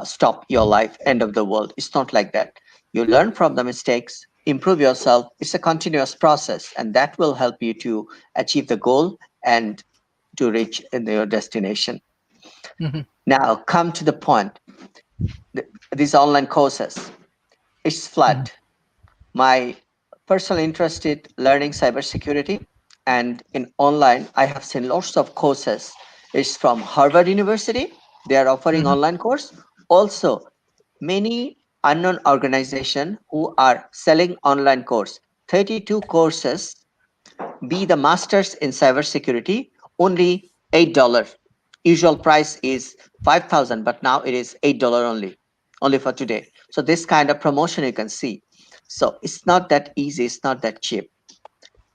[SPEAKER 3] stop your life, end of the world. It's not like that. You learn from the mistakes, improve yourself. It's a continuous process, and that will help you to achieve the goal and to reach your destination. Now come to the point. These online courses, it's flat. My personal interest in learning cybersecurity, and in online I have seen lots of courses. It's from Harvard University, they are offering online course. Also many unknown organization who are selling online course, 32 courses be the masters in cybersecurity, only $8. Usual price is 5,000, but now it is $8 only for today. So this kind of promotion you can see. So it's not that easy, it's not that cheap.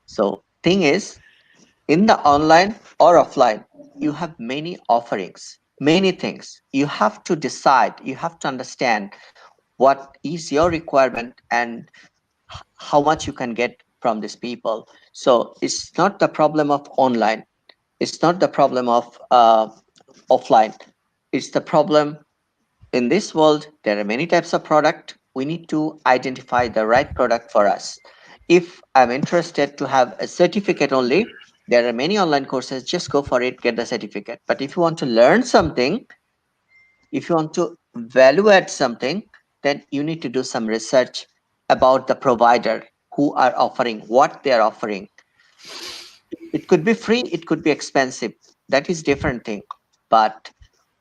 [SPEAKER 3] So thing is, in the online or offline, you have many offerings, many things. You have to decide, you have to understand what is your requirement and how much you can get from these people. So it's not the problem of online, it's not the problem of offline, it's the problem. In this world there are many types of product. We need to identify the right product for us. If I'm interested to have a certificate only, there are many online courses, just go for it, get the certificate. But if you want to learn something, if you want to value add something, then you need to do some research about the provider who are offering what they are offering. It could be free, it could be expensive, that is different thing. But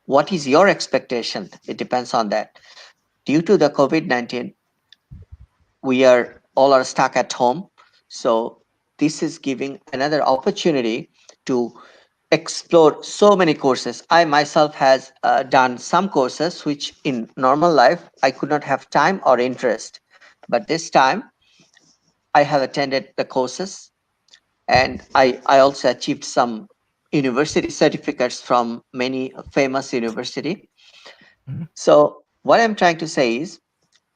[SPEAKER 3] what is your expectation? It depends on that. Due to the COVID-19, we are all are stuck at home. So this is giving another opportunity to explore so many courses. I myself has done some courses which in normal life I could not have time or interest. But this time I have attended the courses, and I also achieved some university certificates from many famous university.
[SPEAKER 1] Mhm.
[SPEAKER 3] So what I'm trying to say is,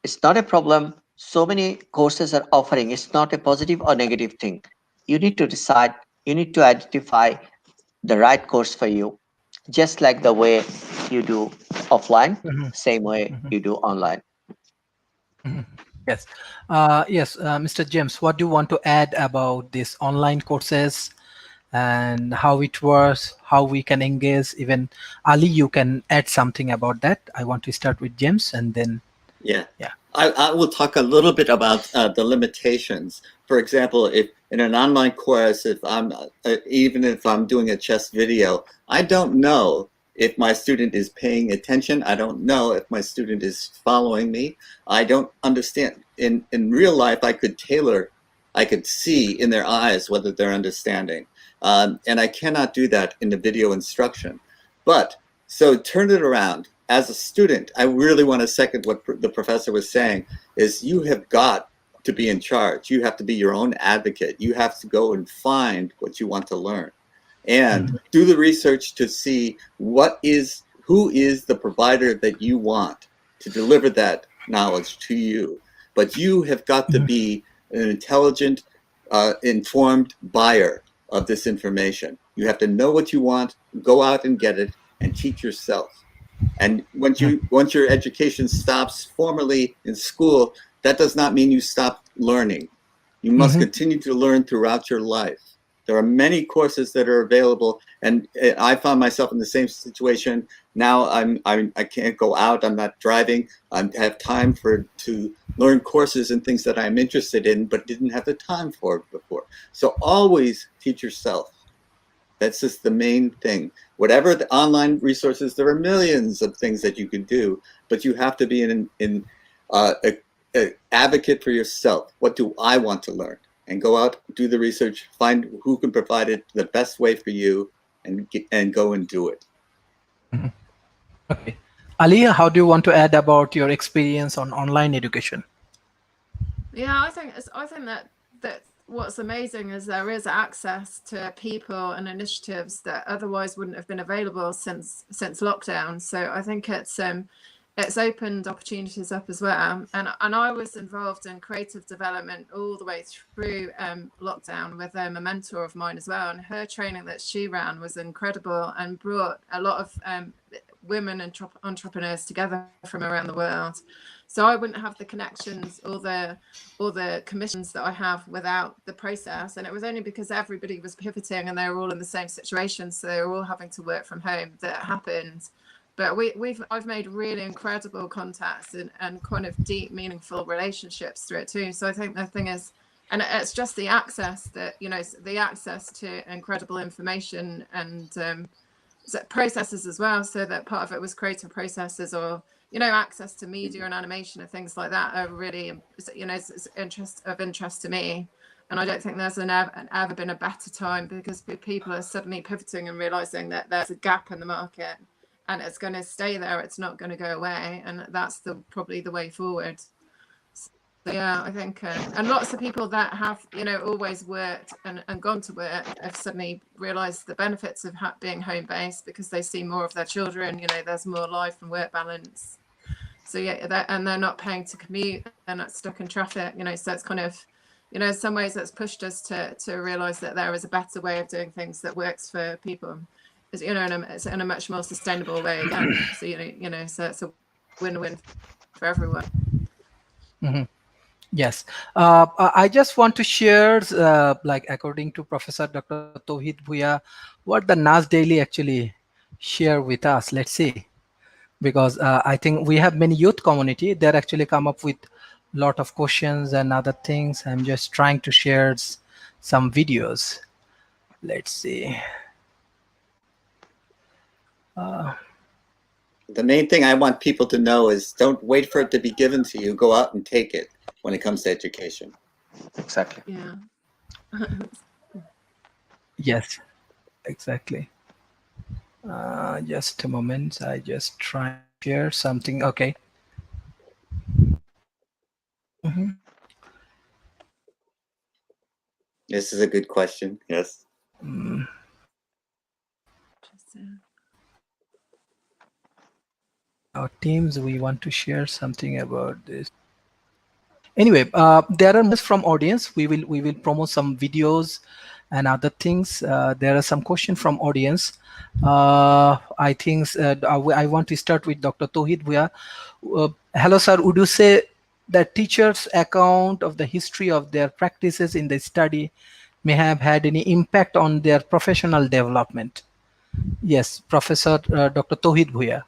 [SPEAKER 3] it's not a problem. So many courses are offering. It's not a positive or negative thing. You need to decide, you need to identify the right course for you, just like the way you do offline,
[SPEAKER 1] Mhm.
[SPEAKER 3] same way
[SPEAKER 1] Mhm.
[SPEAKER 3] you do online.
[SPEAKER 1] Mhm. Yes. Yes, Mr. James, what do you want to add about these online courses and how it works, how we can engage? Even Ali, you can add something about that. I want to start with James and then,
[SPEAKER 2] Yeah.
[SPEAKER 1] yeah.
[SPEAKER 2] I will talk a little bit about the limitations. For example, if in an online course, if I'm even if I'm doing a chess video, I don't know if my student is paying attention. I don't know if my student is following me. I don't understand. In real life, I could see in their eyes whether they're understanding, and I cannot do that in the video instruction. But so turn it around. As a student, I really want to second what the professor was saying, is you have got to be in charge. You have to be your own advocate. You have to go and find what you want to learn and do the research to see who is the provider that you want to deliver that knowledge to you. But you have got to be an intelligent, informed buyer of this information. You have to know what you want, go out and get it, and teach yourself. And once your education stops formally in school, that does not mean you stop learning. You must
[SPEAKER 1] Mhm.
[SPEAKER 2] continue to learn throughout your life. There are many courses that are available, and I found myself in the same situation. Now I can't go out. I'm not driving. I have time to learn courses and things that I'm interested in, but didn't have the time for before. So always teach yourself. That's just the main thing. Whatever the online resources, there are millions of things that you can do, but you have to be a advocate for yourself. What do I want to learn? And go out, do the research, find who can provide it the best way for you, and go and do it.
[SPEAKER 1] Okay. Ali, how do you want to add about your experience on online education?
[SPEAKER 4] Yeah, I think that what's amazing is there is access to people and initiatives that otherwise wouldn't have been available since lockdown. So I think it's opened opportunities up as well. And I was involved in creative development all the way through lockdown with a mentor of mine as well. And her training that she ran was incredible and brought a lot of women and entrepreneurs together from around the world. So I wouldn't have the connections or the commissions that I have without the process. And it was only because everybody was pivoting and they were all in the same situation, so they were all having to work from home, that happened. But I've made really incredible contacts and kind of deep, meaningful relationships through it too. So I think the thing is, and it's just the access that, the access to incredible information and processes as well. So that part of it was creative processes, or access to media and animation and things like that are really, it's interest to me. And I don't think there's ever been a better time, because people are suddenly pivoting and realizing that there's a gap in the market, and it's going to stay there. It's not going to go away, and that's probably the way forward. So, yeah, I think, and lots of people that have, always worked and gone to work have suddenly realized the benefits of being home based, because they see more of their children. There's more life and work balance. So yeah, and they're not paying to commute, they're not stuck in traffic. So it's kind of, in some ways that's pushed us to realize that there is a better way of doing things that works for people. It's, it's in a much more sustainable way again. So so it's a win-win for everyone.
[SPEAKER 1] Mm-hmm. Yes, I just want to share, like according to Professor Dr. Tauhid Bhuya, what the NAS Daily actually share with us. Let's see, because I think we have many youth community. They're actually come up with lot of questions and other things. I'm just trying to share some videos. Let's see.
[SPEAKER 2] The main thing I want people to know is don't wait for it to be given to you. Go out and take it when it comes to education.
[SPEAKER 3] Exactly.
[SPEAKER 4] Yeah.
[SPEAKER 1] Yes, exactly. Just a moment. I just try to share something. Okay. Mm-hmm.
[SPEAKER 2] This is a good question. Yes.
[SPEAKER 1] Our teams, we want to share something about this. Anyway, there are from audience. We will promote some videos and other things. There are some questions from audience. I think I want to start with Dr. Tauhid Bhuya. Hello, sir. Would you say that teachers' account of the history of their practices in the study may have had any impact on their professional development? Yes, Professor Dr. Tauhid Bhuya.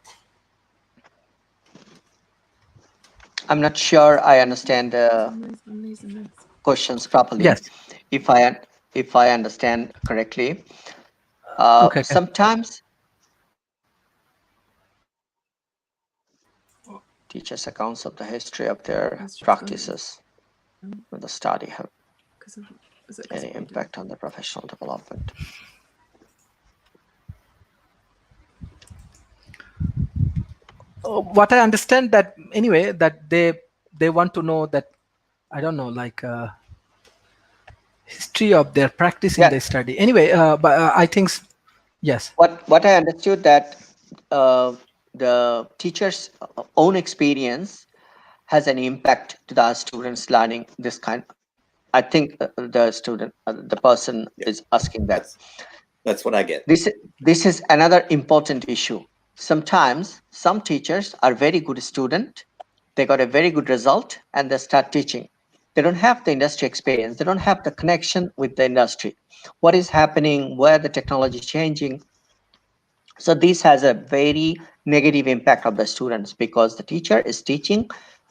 [SPEAKER 3] I'm not sure I understand the questions properly.
[SPEAKER 1] Yes.
[SPEAKER 3] If I understand correctly,
[SPEAKER 1] Okay.
[SPEAKER 3] sometimes teachers' accounts of the history of their practices with the study have any impact on the professional development.
[SPEAKER 1] What I understand that anyway, that they want to know that, I don't know, like history of their practice in the study. Anyway, but I think yes.
[SPEAKER 3] What I understood that the teacher's own experience has an impact to the students learning this kind. I think the student, the person is asking that.
[SPEAKER 2] That's what I get.
[SPEAKER 3] This is another important issue. Sometimes some teachers are very good student, they got a very good result, and they start teaching. They don't have the industry experience. They don't have the connection with the industry. What is happening? Where the technology is changing? So this has a very negative impact of the students, because the teacher is teaching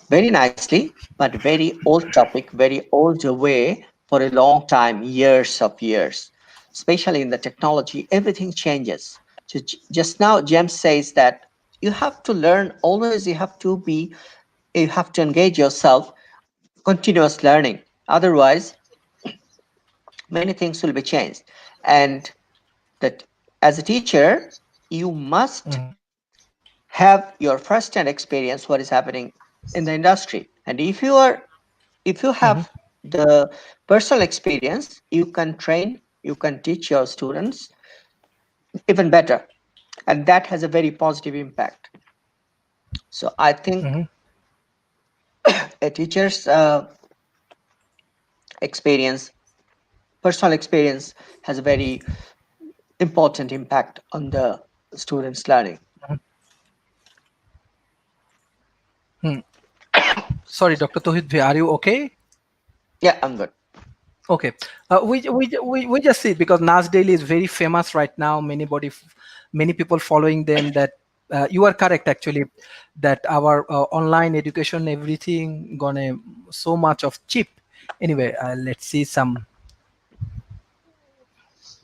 [SPEAKER 3] very nicely, but very old topic, very old way for a long time, years of years. Especially in the technology, everything changes. So just now, James says that you have to learn always. You have to engage yourself, continuous learning. Otherwise, many things will be changed. And that as a teacher, you must have your first-hand experience what is happening in the industry. And if you have the personal experience, you can train, you can teach your students even better, and that has a very positive impact. So I think a teacher's experience, personal experience, has a very important impact on the students' learning.
[SPEAKER 1] Sorry, Dr. Tauhid, are you okay?
[SPEAKER 3] Yeah, I'm good.
[SPEAKER 1] Okay. We just see, because Nas Daily is very famous right now. Many people following them. That you are correct actually, that our online education, everything gonna so much of cheap. Anyway, let's see some.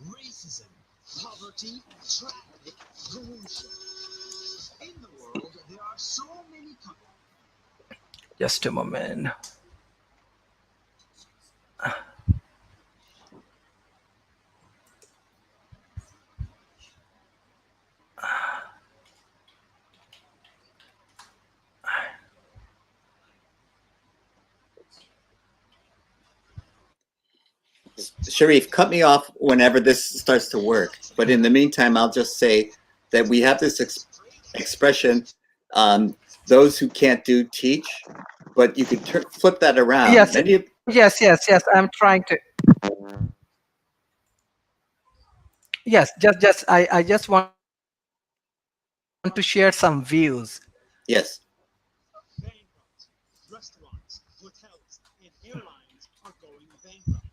[SPEAKER 5] Racism, poverty, traffic, pollution. In the world, there are so many countries.
[SPEAKER 1] Just a moment.
[SPEAKER 2] Sharif, cut me off whenever this starts to work. But in the meantime, I'll just say that we have this expression, um, those who can't do teach, but you could flip that around.
[SPEAKER 1] Yes,
[SPEAKER 2] Many of,
[SPEAKER 1] yes. I'm trying to. Yes, I just want to share some views.
[SPEAKER 2] yes,
[SPEAKER 5] Bankrupt. Restaurants, hotels, and airlines are going bankrupt.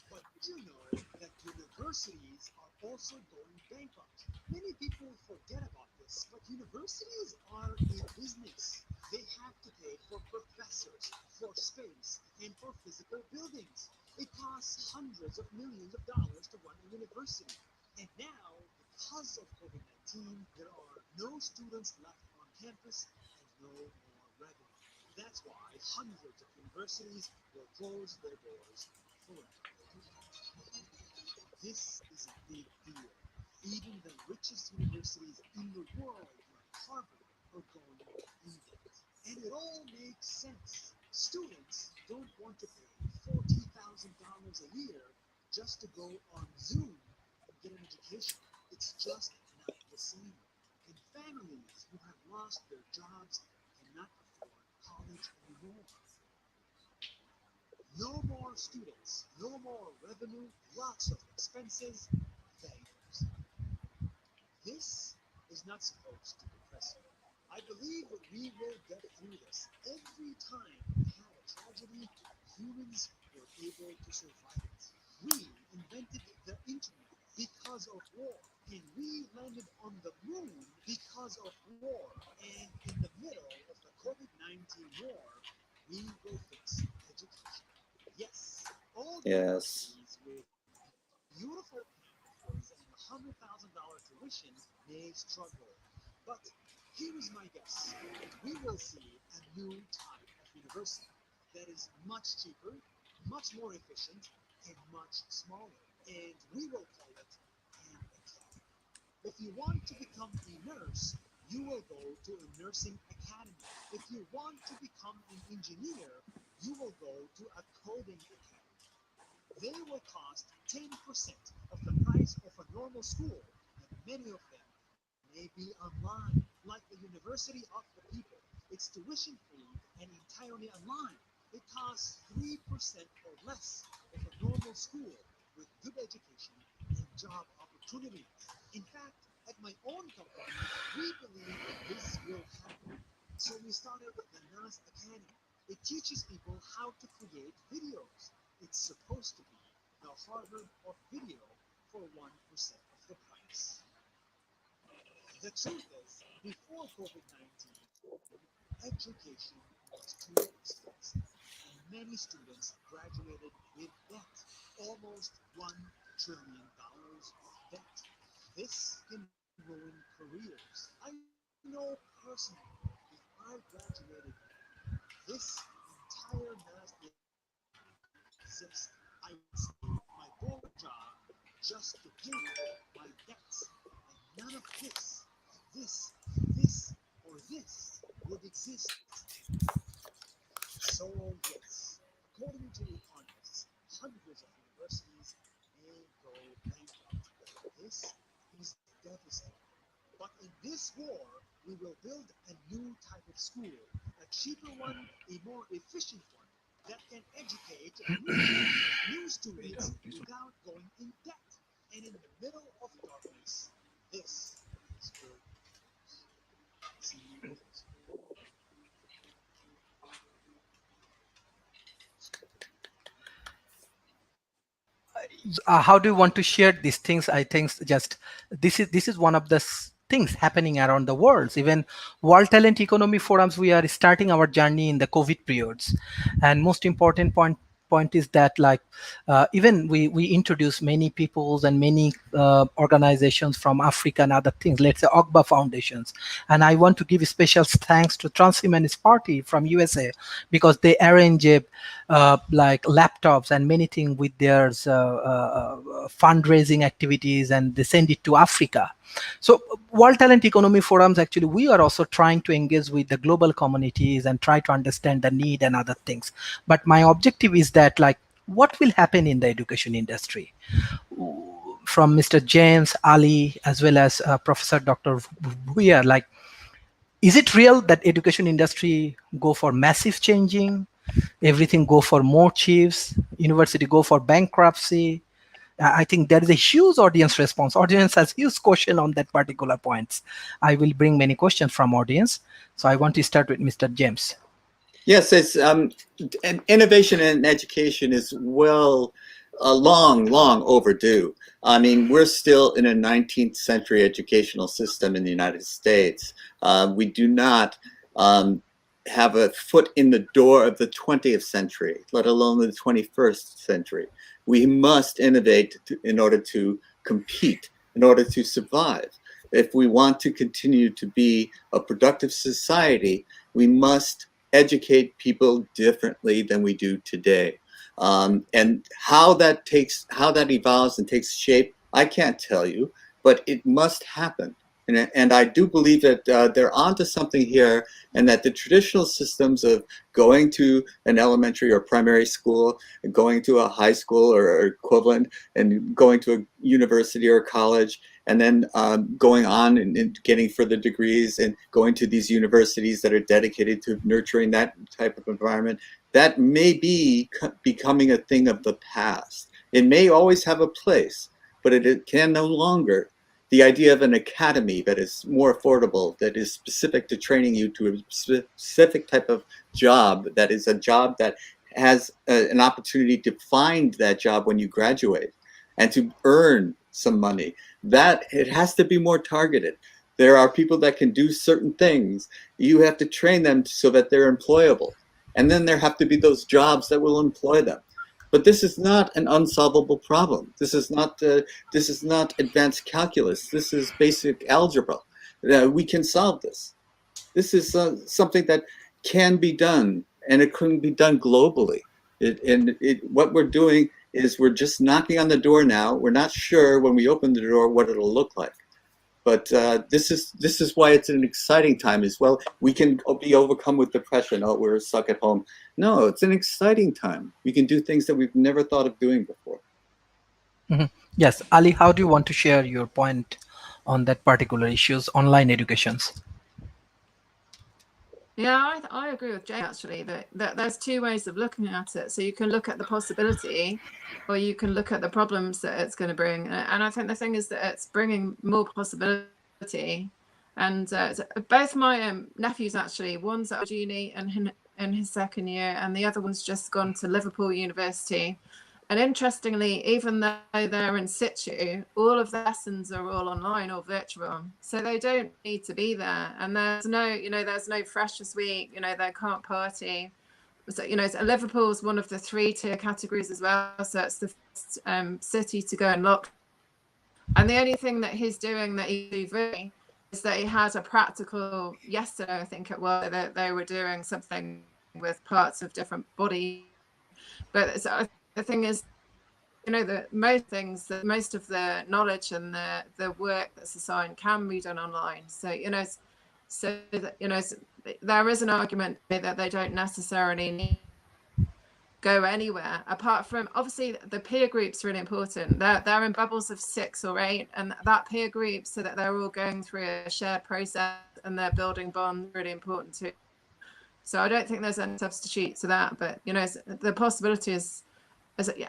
[SPEAKER 5] But did you know that universities are also going bankrupt? Many people forget about this, but universities are a business. They have to pay for professors, for space, and for physical buildings. It costs hundreds of millions of dollars to run a university. And now, because of COVID 19, there are no students left on campus and no more revenue. That's why hundreds of universities will close their doors forever. This is a big deal. Even the richest universities in the world, like Harvard, are going in debt. And it all makes sense. Students don't want to pay $40,000 a year just to go on Zoom and get an education. It's just not the same. And families who have lost their jobs cannot afford college anymore. No more students, no more revenue, lots of expenses, failures. This is not supposed to depress you. I believe that we will get through this. Every time we had a tragedy, humans were able to survive it. We invented the internet because of war, and we landed on the moon because of war. And in the middle of the COVID 19 war, we will fix education. Yes, all
[SPEAKER 2] yes.
[SPEAKER 5] universities with beautiful campuses and $100,000 tuition may struggle. But here is my guess. We will see a new type of university that is much cheaper, much more efficient, and much smaller. And we will call it an academy. If you want to become a nurse, you will go to a nursing academy. If you want to become an engineer, you will go to a coding academy. They will cost 10% of the price of a normal school, and many of them may be online, like the University of the People. It's tuition free and entirely online. It costs 3% or less of a normal school with good education and job opportunities. In fact, at my own company, we believe that this will happen. So we started the NAS Academy. It teaches people how to create videos. It's supposed to be the Harvard of video for 1% of the price. The truth is, before COVID 19, education was too expensive, and many students graduated with debt, almost $1 trillion of debt. This can ruin careers. I know personally, if I graduated now, this entire mass didn't exist. I would stay at my boring job just to pay my debts. And none of this, this, or this would exist. So, yes, according to economists, hundreds of universities may go bankrupt. This is devastating. But in this war, we will build a new type of school, a cheaper one, a more efficient one that can educate new students without going in debt. And in the middle of darkness, this is good news. See you later.
[SPEAKER 1] How do you want to share these things? I think just this is one of the things happening around the world. Even World Talent Economy Forums, we are starting our journey in the COVID periods, and most important point is that, like, even we introduce many peoples and many organizations from Africa and other things, let's say Ogba foundations. And I want to give special thanks to Transhumanist Party from USA, because they arrange like laptops and many things with their fundraising activities, and they send it to Africa. So World Talent Economy Forums, actually, we are also trying to engage with the global communities and try to understand the need and other things. But my objective is that, like, what will happen in the education industry? From Mr. James, Ali, as well as Professor Dr. Bhuiya, like, is it real that education industry go for massive changing? Everything go for more chiefs, university go for bankruptcy? I think there is a huge audience response. Audience has huge question on that particular points. I will bring many questions from audience. So I want to start with Mr. James.
[SPEAKER 2] Yes, it's innovation in education is long overdue. I mean, we're still in a 19th century educational system in the United States. We do not have a foot in the door of the 20th century, let alone the 21st century. We must innovate in order to compete, in order to survive. If we want to continue to be a productive society, we must educate people differently than we do today. And how that evolves and takes shape, I can't tell you, but it must happen. And I do believe that they're onto something here, and that the traditional systems of going to an elementary or primary school, going to a high school or equivalent, and going to a university or college, and then going on and getting further degrees and going to these universities that are dedicated to nurturing that type of environment, that may be becoming a thing of the past. It may always have a place, but it can no longer. The idea of an academy that is more affordable, that is specific to training you to a specific type of job, that is a job that has an opportunity to find that job when you graduate and to earn some money, that it has to be more targeted. There are people that can do certain things. You have to train them so that they're employable. And then there have to be those jobs that will employ them. But this is not an unsolvable problem. This is not advanced calculus. This is basic algebra. We can solve this. This is something that can be done, and it couldn't be done globally. What we're doing is we're just knocking on the door now. We're not sure when we open the door what it'll look like. But this is why it's an exciting time as well. We can be overcome with depression. Oh, we're stuck at home. No, it's an exciting time. We can do things that we've never thought of doing before.
[SPEAKER 1] Mm-hmm. Yes, Ali, how do you want to share your point on that particular issues, online educations?
[SPEAKER 4] Yeah, I agree with Jay, actually, that there's two ways of looking at it. So you can look at the possibility, or you can look at the problems that it's going to bring. And I think the thing is that it's bringing more possibility. And both my nephews, actually, one's at uni and in his second year, and the other one's just gone to Liverpool University. And interestingly, even though they're in situ, all of the lessons are all online or virtual. So they don't need to be there. And there's no Freshers Week, they can't party. So, so Liverpool is one of the 3-tier categories as well. So it's the first city to go in lockdown. And the only thing that he's doing that he's doing is that he had a practical yesterday, I think it was, that they were doing something with parts of different bodies. But the thing is, that most of the knowledge and the work that's assigned can be done online. So, there is an argument that they don't necessarily need to go anywhere apart from, obviously, the peer group's really important. They're in bubbles of 6 or 8, and that peer group, so that they're all going through a shared process and they're building bonds, really important too. So I don't think there's any substitute to that, but the possibility is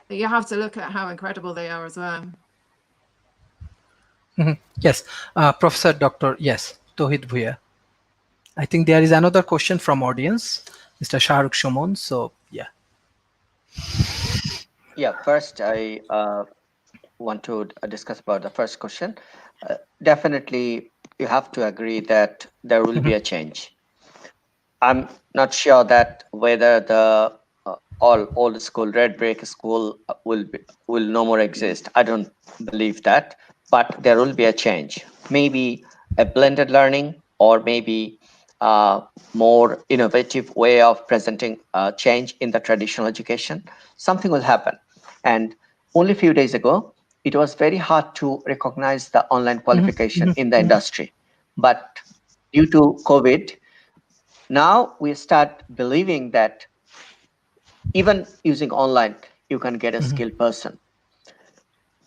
[SPEAKER 4] you have to look at how incredible they are as well.
[SPEAKER 1] Mm-hmm. Yes, Professor Dr. Yes, Tohid Bhuiya. I think there is another question from audience, Mr. Shahrukh Shomon. So yeah.
[SPEAKER 3] Yeah, first I want to discuss about the first question. Definitely, you have to agree that there will be a change. I'm not sure that whether the all old school red brick school will no more exist. I don't believe that, but there will be a change. Maybe a blended learning, or maybe a more innovative way of presenting change in the traditional education. Something will happen. And only a few days ago, it was very hard to recognize the online qualification in the industry. But due to COVID, now we start believing that even using online, you can get a skilled person.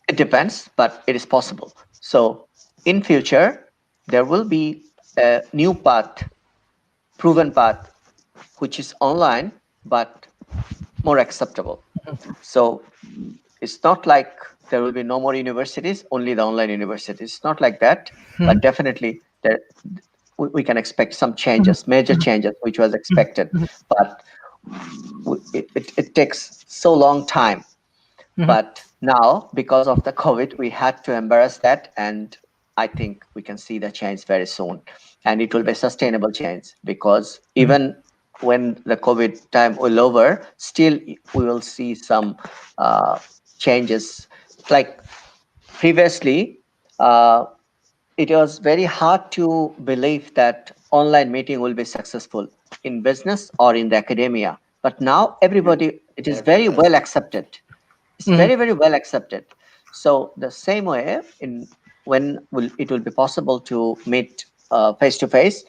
[SPEAKER 3] It depends, but it is possible. So in future, there will be a new path, proven path, which is online, but more acceptable. So it's not like there will be no more universities, only the online universities. It's not like that, but definitely there, we can expect some changes, major changes, which was expected. But it takes so long time. But now, because of the COVID, we had to embrace that, and I think we can see the change very soon, and it will be sustainable change, because even when the COVID time will over, still we will see some changes. Like previously, it was very hard to believe that online meeting will be successful in business or in the academia. But now everybody, it is very well accepted. It's very, very well accepted. So the same way, in when will it will be possible to meet face to face,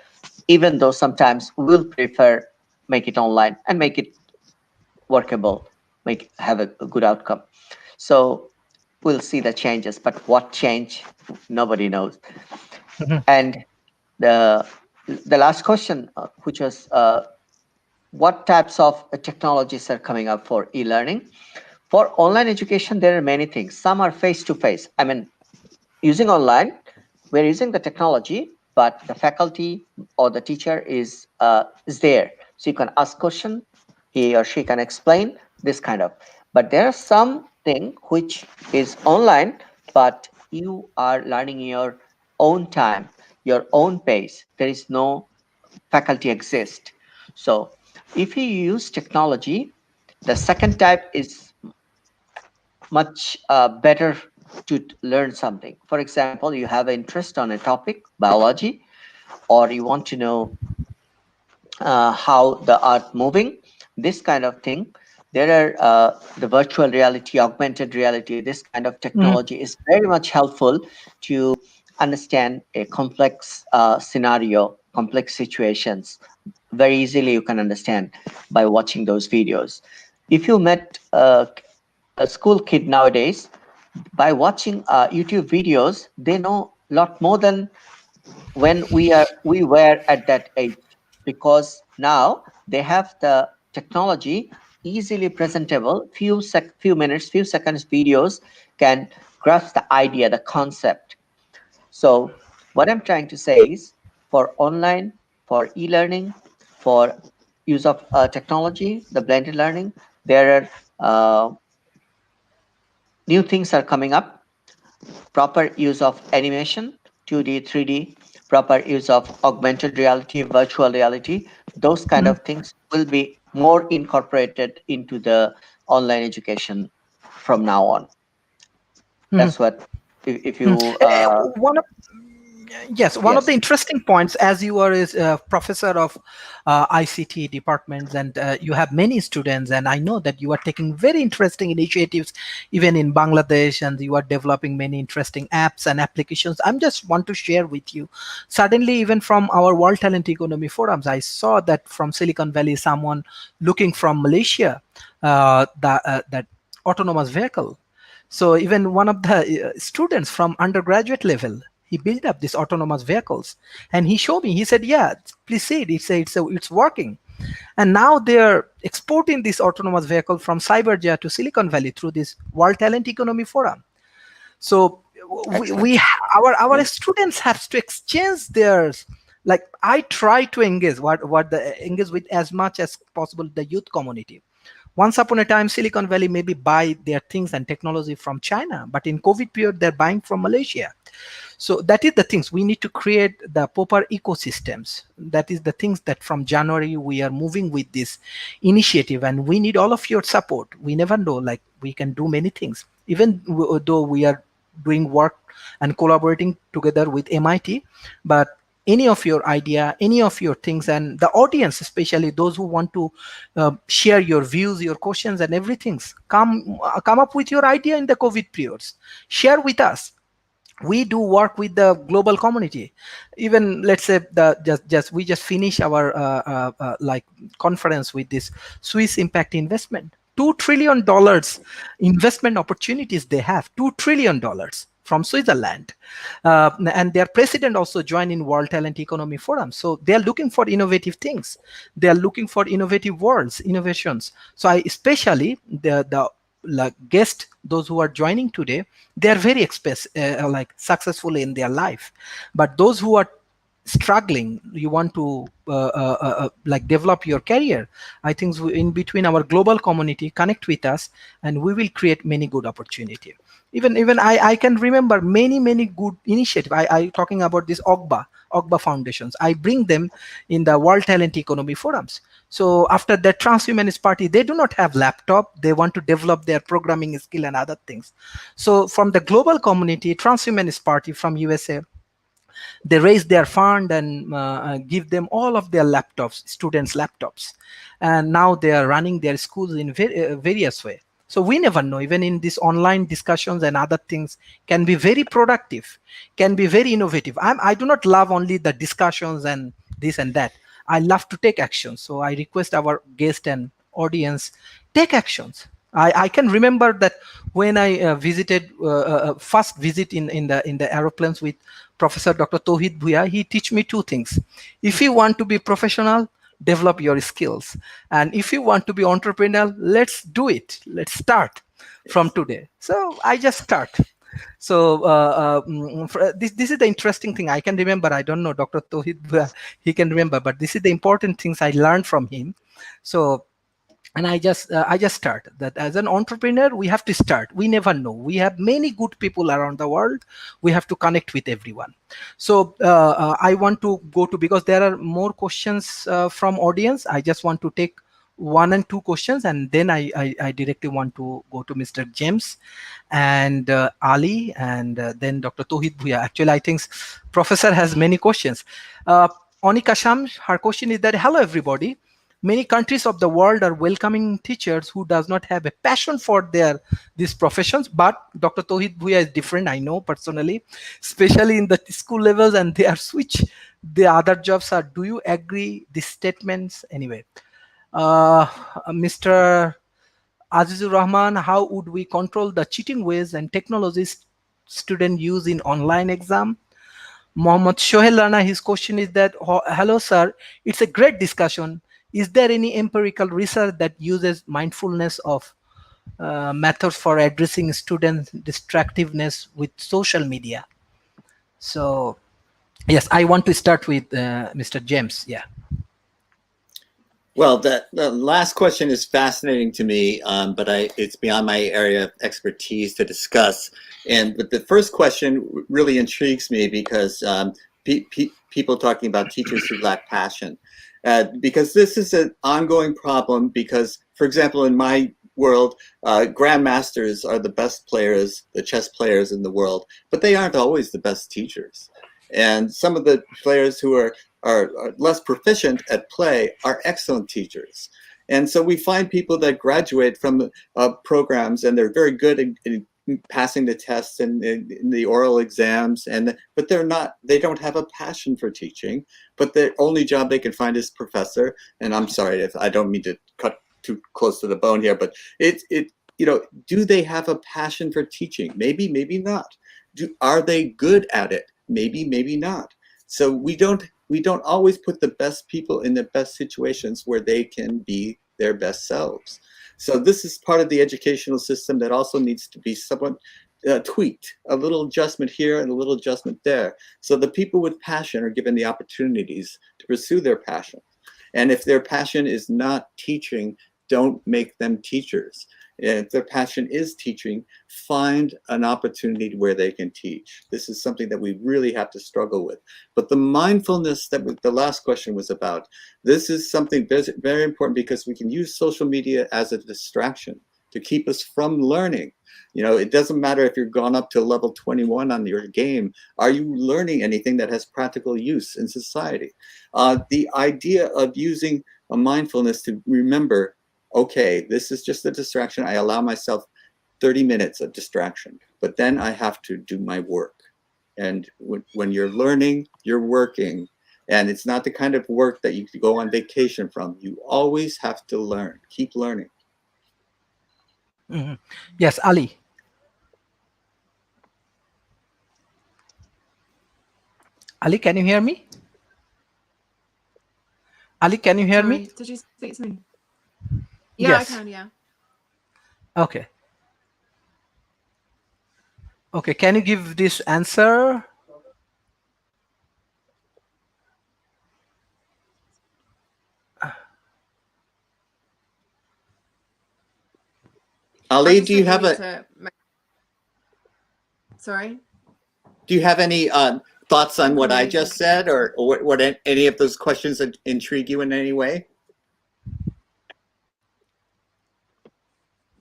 [SPEAKER 3] even though sometimes we'll prefer make it online and make it workable, make have a good outcome. So we'll see the changes, but what change, nobody knows. And the last question, which was what types of technologies are coming up for e-learning? For online education, there are many things. Some are face-to-face. I mean, using online, we're using the technology, but the faculty or the teacher is there. So you can ask question, he or she can explain this kind of. But there are something which is online, but you are learning your own time, your own pace. There is no faculty exist. So if you use technology, the second type is much better to learn something. For example, you have an interest on a topic, biology, or you want to know how the art moving, this kind of thing. There are the virtual reality, augmented reality, this kind of technology is very much helpful to understand a complex scenario, complex situations. Very easily you can understand by watching those videos. If you met a school kid nowadays, by watching YouTube videos, they know a lot more than when we were at that age, because now they have the technology easily presentable. Few minutes, few seconds videos can grasp the idea, the concept. So what I'm trying to say is, for online, for e-learning, for use of technology, the blended learning, there are new things are coming up. Proper use of animation, 2D, 3D, proper use of augmented reality, virtual reality, those kind of things will be more incorporated into the online education from now on. That's what, if you
[SPEAKER 1] One of Yes, one of the
[SPEAKER 3] yes.
[SPEAKER 1] interesting points, as you are a professor of ICT departments, and you have many students, and I know that you are taking very interesting initiatives even in Bangladesh, and you are developing many interesting apps and applications. I'm just want to share with you. Suddenly, even from our World Talent Economy forums, I saw that from Silicon Valley, someone looking from Malaysia, that autonomous vehicle. So even one of the students from undergraduate level, he built up these autonomous vehicles, and he showed me. He said, "Yeah, please see it. It's working." And now they're exporting this autonomous vehicle from Cyberjaya to Silicon Valley through this World Talent Economy Forum. So
[SPEAKER 3] Excellent.
[SPEAKER 1] our students have to exchange theirs. Like I try to engage with as much as possible the youth community. Once upon a time, Silicon Valley maybe buy their things and technology from China, but in COVID period, they're buying from Malaysia. So that is the things we need to create the proper ecosystems. That is the things that from January we are moving with this initiative, and we need all of your support. We never know, like we can do many things, even though we are doing work and collaborating together with MIT. But any of your idea, any of your things, and the audience, especially those who want to share your views, your questions, and everything, come up with your idea in the COVID periods. Share with us. We do work with the global community. Even let's say we just finish our like conference with this Swiss impact investment, $2 trillion investment opportunities. They have $2 trillion from Switzerland, and their president also joined in World Talent Economy Forum. So they are looking for innovative things. They are looking for innovative worlds, innovations. So I especially the like guest, those who are joining today, they are very like successful in their life. But those who are struggling, you want to like develop your career, I think in between our global community, connect with us, and we will create many good opportunity. Even I can remember many good initiative. I talking about this OGBA foundations. I bring them in the World Talent Economy Forums. So after the Transhumanist Party, they do not have laptop. They want to develop their programming skill and other things. So from the global community, Transhumanist Party from USA, they raise their fund and give them all of their laptops, students' laptops. And now they are running their schools in various way. So we never know, even in these online discussions and other things can be very productive, can be very innovative. I do not love only the discussions and this and that. I love to take action. So I request our guest and audience, take actions. I can remember that when I visited first visit in the aeroplanes with Professor Dr. Tauhid Bhuya, he teach me two things. If you want to be professional, develop your skills, and if you want to be entrepreneurial, let's do it. Let's start from today. So I just start. So this is the interesting thing I can remember. I don't know Dr. Tauhid Bhuya, he can remember, but this is the important things I learned from him. So and I just start that as an entrepreneur, we have to start. We never know, we have many good people around the world. We have to connect with everyone. So I want to go to, because there are more questions from audience, I just want to take one and two questions, and then I directly want to go to Mr. James and Ali, and then Dr. Tauhid Bhuya. Actually, I think professor has many questions. Onika Sham, her question is that, hello everybody. Many countries of the world are welcoming teachers who does not have a passion for these professions, but Dr. Tauhid Bhuya is different, I know personally, especially in the school levels, and they are switch the other jobs are. Do you agree these statements? Anyway, Mr. Azizur Rahman, how would we control the cheating ways and technologies students use in online exam? Mohammad Shohel Rana, his question is that, hello sir, it's a great discussion. Is there any empirical research that uses mindfulness of methods for addressing student distractiveness with social media? So yes, I want to start with Mr. James. Yeah.
[SPEAKER 2] Well, the last question is fascinating to me, but it's beyond my area of expertise to discuss. But the first question really intrigues me because people talking about teachers who lack passion, because this is an ongoing problem. Because, for example, in my world, grandmasters are the best players, the chess players in the world, but they aren't always the best teachers. And some of the players who are less proficient at play are excellent teachers. And so we find people that graduate from programs and they're very good in passing the tests and in the oral exams, but they don't have a passion for teaching, but the only job they can find is professor. And I'm sorry if I don't mean to cut too close to the bone here, but do they have a passion for teaching? Maybe, maybe not. Are they good at it? Maybe, maybe not. So we don't always put the best people in the best situations where they can be their best selves. So this is part of the educational system that also needs to be somewhat tweaked, a little adjustment here and a little adjustment there. So the people with passion are given the opportunities to pursue their passion. And if their passion is not teaching, don't make them teachers. If their passion is teaching, find an opportunity where they can teach. This is something that we really have to struggle with. But the mindfulness that the last question was about, this is something very important, because we can use social media as a distraction to keep us from learning. It doesn't matter if you're gone up to level 21 on your game. Are you learning anything that has practical use in society? The idea of using a mindfulness to remember, okay, this is just a distraction. I allow myself 30 minutes of distraction, but then I have to do my work. And when you're learning, you're working. And it's not the kind of work that you could go on vacation from. You always have to learn. Keep learning.
[SPEAKER 1] Mhm. Yes, Ali. Ali, can you hear me? Ali, can you hear me?
[SPEAKER 4] Sorry, did you speak to me? Yeah,
[SPEAKER 1] Yes.
[SPEAKER 4] I can. Yeah.
[SPEAKER 1] Okay. Okay, can you give this answer?
[SPEAKER 2] Ali, do you have
[SPEAKER 4] Sorry.
[SPEAKER 2] Do you have any thoughts on what I just said, or what any of those questions that intrigue you in any way?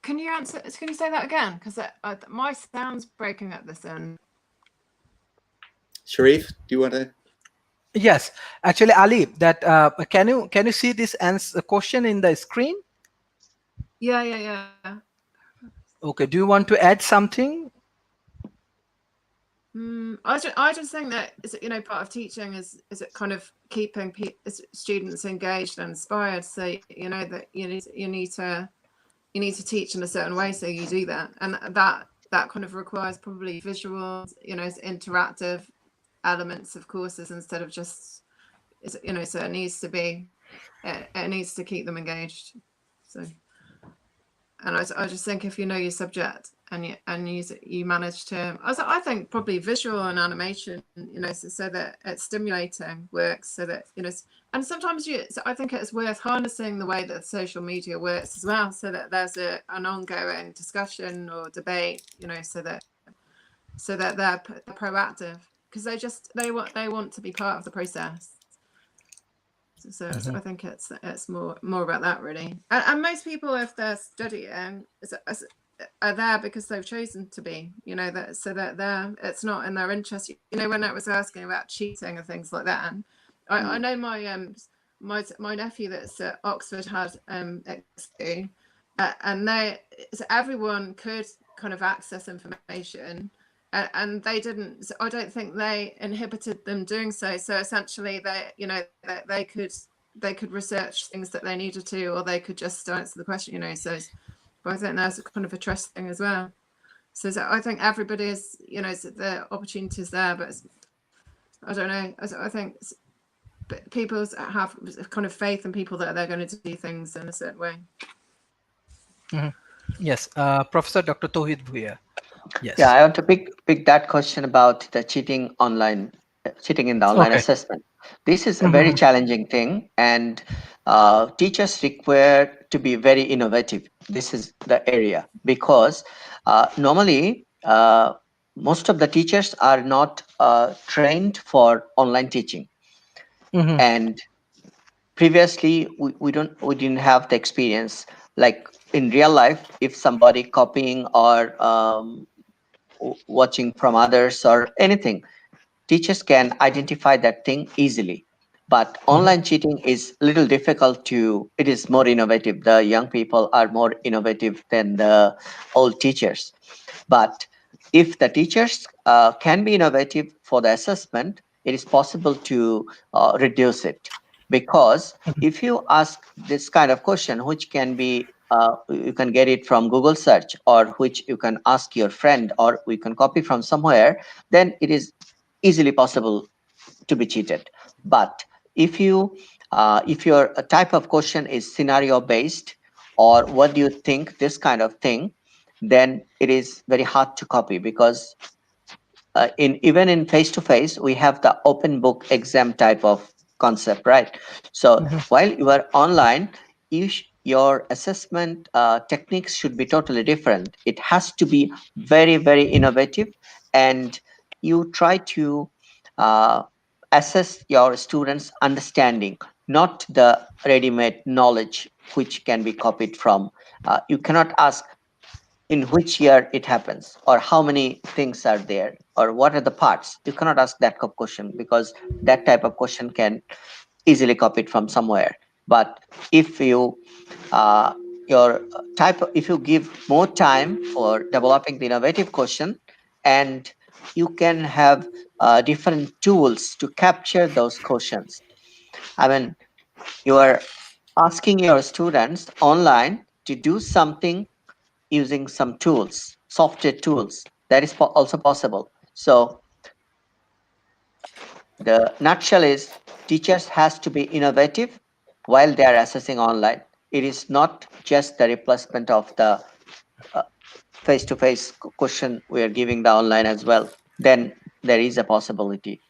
[SPEAKER 4] Can you answer? Can you say that again? Because my sound's breaking at this end.
[SPEAKER 2] Sharif, do you want to?
[SPEAKER 1] Yes, actually, Ali, that can you see this answer question in the screen?
[SPEAKER 4] Yeah.
[SPEAKER 1] Okay. Do you want to add something?
[SPEAKER 4] I just think that part of teaching is it kind of keeping students engaged and inspired. So that you need to teach in a certain way, so you do that, and that kind of requires probably visual, interactive elements of courses instead of just so it needs to be it needs to keep them engaged. So, and I just think if you know your subject and you manage to, I think probably visual and animation, so that it's stimulating works, so that and sometimes I think it's worth harnessing the way that social media works as well, so that there's an ongoing discussion or debate, so that they're proactive, because they want to be part of the process. So I think it's more about that, really. And most people, if they're studying, are there because they've chosen to be, that so that it's not in their interest. When I was asking about cheating and things like that, and I know my nephew that's at Oxford had and everyone could kind of access information. And they didn't. I don't think they inhibited them doing so. So essentially, they could research things that they needed to, or they could just answer the question. So, but I think that's kind of a trust thing as well. So I think everybody is, the opportunities there, but I don't know. I think people have kind of faith in people that they're going to do things in a certain way.
[SPEAKER 1] Yes, Professor Dr. Tauhid Bhuiya. Yes.
[SPEAKER 3] Yeah, I want to pick that question about the cheating in the online assessment. This is a very challenging thing, and teachers require to be very innovative. This is the area, because normally most of the teachers are not trained for online teaching, and previously we didn't have the experience. Like in real life, if somebody copying or watching from others or anything, teachers can identify that thing easily. But online cheating is a little difficult it is more innovative. The young people are more innovative than the old teachers. But if the teachers can be innovative for the assessment, it is possible to reduce it. Because if you ask this kind of question, which can be you can get it from Google search, or which you can ask your friend, or we can copy from somewhere, then it is easily possible to be cheated. But if your type of question is scenario based, or what do you think, this kind of thing, then it is very hard to copy, because even in face to face we have the open book exam type of concept, right? So while you are online, your assessment techniques should be totally different. It has to be very, very innovative, and you try to uh, assess your students' understanding, not the ready-made knowledge which can be copied from. You cannot ask in which year it happens, or how many things are there, or what are the parts. You cannot ask that type of question, because that type of question can easily copied from somewhere. But if you if you give more time for developing the innovative question, and you can have different tools to capture those questions. I mean, you are asking your students online to do something using some tools, software tools. That is also possible. So the nutshell is, teachers has to be innovative while they are assessing online. It is not just the replacement of the face-to-face question we are giving the online as well. Then there is a possibility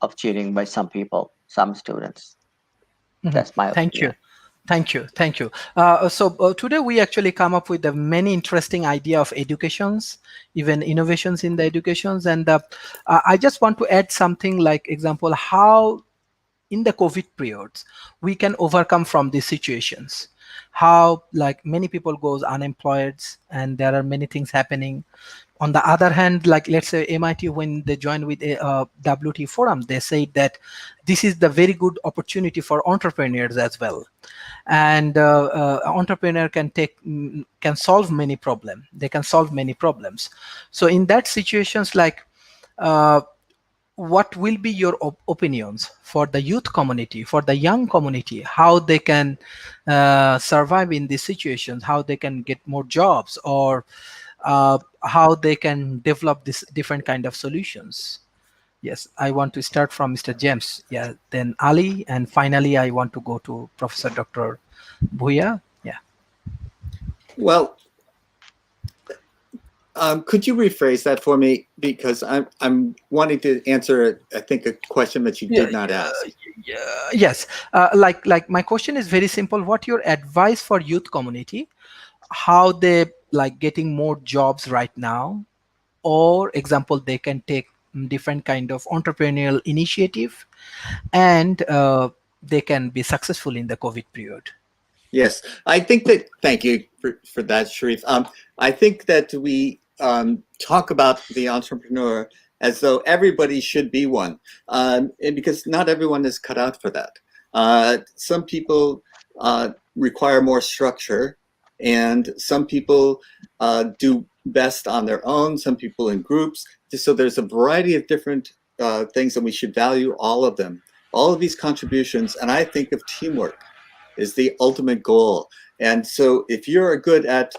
[SPEAKER 3] of cheating by some people, some students. That's my
[SPEAKER 1] Thank you.
[SPEAKER 3] opinion.
[SPEAKER 1] Thank you. Thank you. Today we actually come up with a many interesting idea of educations, even innovations in the educations. And I just want to add something like example, how in the COVID periods, we can overcome from these situations. How like many people goes unemployed and there are many things happening. On the other hand, like let's say MIT, when they joined with a WTEF forum, they said that this is the very good opportunity for entrepreneurs as well. And entrepreneur can can solve many problems. They can solve many problems. So in that situations, like uh, what will be your opinions for the youth community, for the young community, how they can survive in these situations, how they can get more jobs, or how they can develop this different kind of solutions? Yes, I want to start from Mr. James, yeah, then Ali, and finally I want to go to Professor Dr. Bhuya. Yeah.
[SPEAKER 2] Well, could you rephrase that for me? Because I'm wanting to answer, I think, a question that you did not ask.
[SPEAKER 1] Yes, like my question is very simple. What your advice for youth community, how they like getting more jobs right now, or example they can take different kind of entrepreneurial initiative, and they can be successful in the COVID period?
[SPEAKER 2] Yes, I think that, thank you for that, Sharif. I think that we talk about the entrepreneur as though everybody should be one, and because not everyone is cut out for that. Some people require more structure, and some people do best on their own, some people in groups. So there's a variety of different things, and we should value all of them, all of these contributions. And I think of teamwork is the ultimate goal. And so if you're good at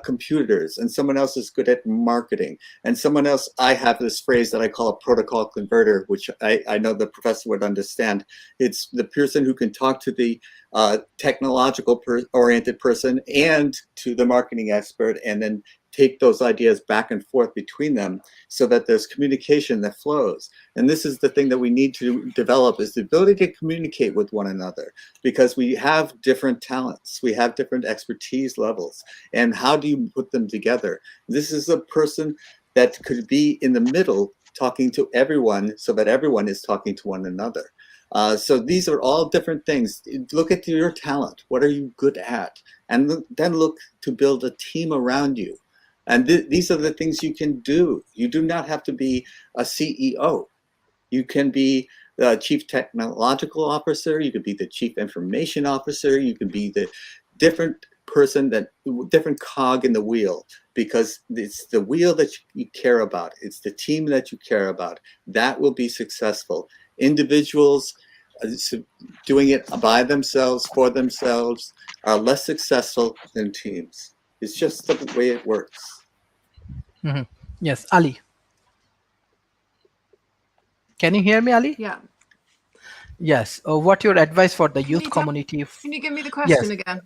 [SPEAKER 2] computers and someone else is good at marketing and someone else, I have this phrase that I call a protocol converter, which I know the professor would understand. It's the person who can talk to the technological oriented person and to the marketing expert, and then take those ideas back and forth between them so that there's communication that flows. And this is the thing that we need to develop, is the ability to communicate with one another, because we have different talents, we have different expertise levels, and how do you put them together? This is a person that could be in the middle talking to everyone so that everyone is talking to one another. So these are all different things. Look at your talent. What are you good at? And then look to build a team around you. And these are the things you can do. You do not have to be a CEO. You can be the chief technological officer. You could be the chief information officer. You can be the different person, that different cog in the wheel, because it's the wheel that you care about. It's the team that you care about. That will be successful. Individuals doing it by themselves, for themselves, are less successful than teams. It's just the way it works.
[SPEAKER 1] Mm-hmm. Yes, Ali. Can you hear me, Ali?
[SPEAKER 4] Yeah.
[SPEAKER 1] Yes. What your advice for the youth community?
[SPEAKER 4] Can you give me the question
[SPEAKER 1] Yes.
[SPEAKER 4] again?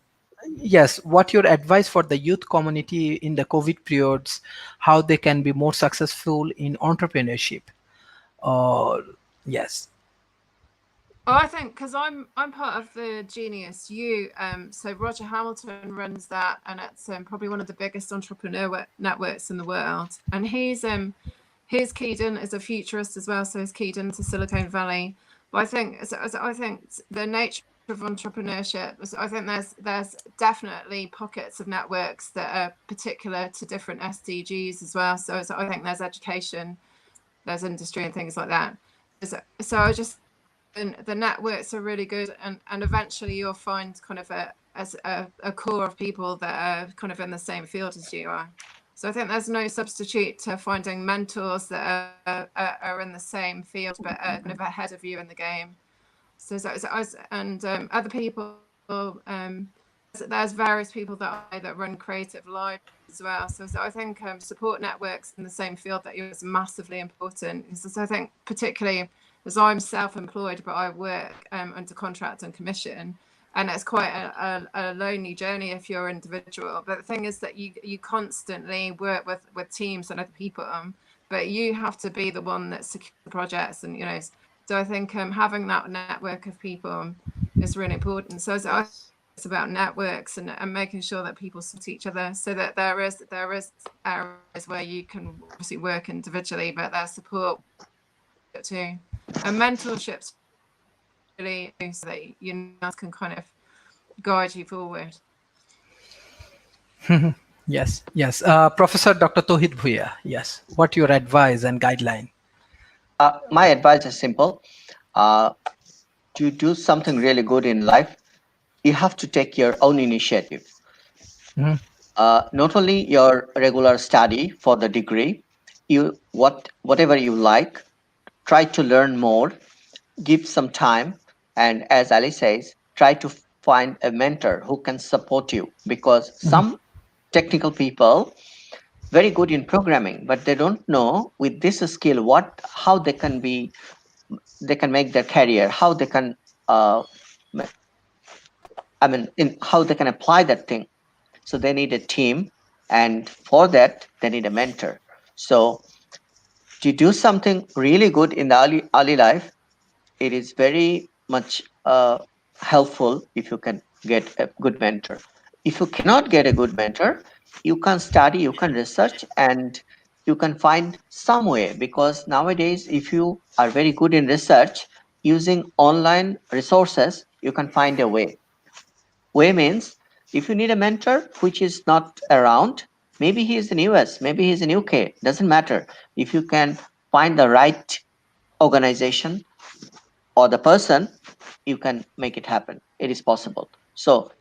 [SPEAKER 1] Yes. What your advice for the youth community in the COVID periods? How they can be more successful in entrepreneurship? Yes.
[SPEAKER 4] Oh, I think because I'm part of the Genius U. So Roger Hamilton runs that, and it's probably one of the biggest entrepreneur networks in the world. And he's keyed in as a futurist as well. So he's keyed into Silicon Valley. But I think the nature of entrepreneurship. So I think there's definitely pockets of networks that are particular to different SDGs as well. So I think there's education, there's industry and things like that. So I just, and the networks are really good, and eventually you'll find kind of a core of people that are kind of in the same field as you are. So I think there's no substitute to finding mentors that are in the same field but are kind of ahead of you in the game. So and other people, there's various people that run creative lives as well. So I think support networks in the same field that you is massively important. So I think particularly as I'm self-employed, but I work under contract and commission, and it's quite a lonely journey if you're individual. But the thing is that you constantly work with teams and other people, but you have to be the one that secures the projects, and so I think having that network of people is really important. So it's about networks and making sure that people support each other, so that there is areas where you can obviously work individually, but there's support too, and mentorships really, so that can kind of guide you forward.
[SPEAKER 1] Yes. Professor Dr. Tauhid Bhuiya, yes, what your advice and guideline?
[SPEAKER 3] My advice is simple. To do something really good in life, you have to take your own initiative. Not only your regular study for the degree, whatever you like, try to learn more, give some time, and as Ali says, try to find a mentor who can support you, because some technical people very good in programming, but they don't know with this skill how they can make their career, how they can how they can apply that thing. So they need a team, and for that they need a mentor. So to do something really good in the early life, it is very much helpful if you can get a good mentor. If you cannot get a good mentor, you can study, you can research, and you can find some way, because nowadays if you are very good in research using online resources, you can find a way. Way means if you need a mentor which is not around, maybe he is in US, maybe he's in UK, doesn't matter. If you can find the right organization or the person, you can make it happen. It is possible. So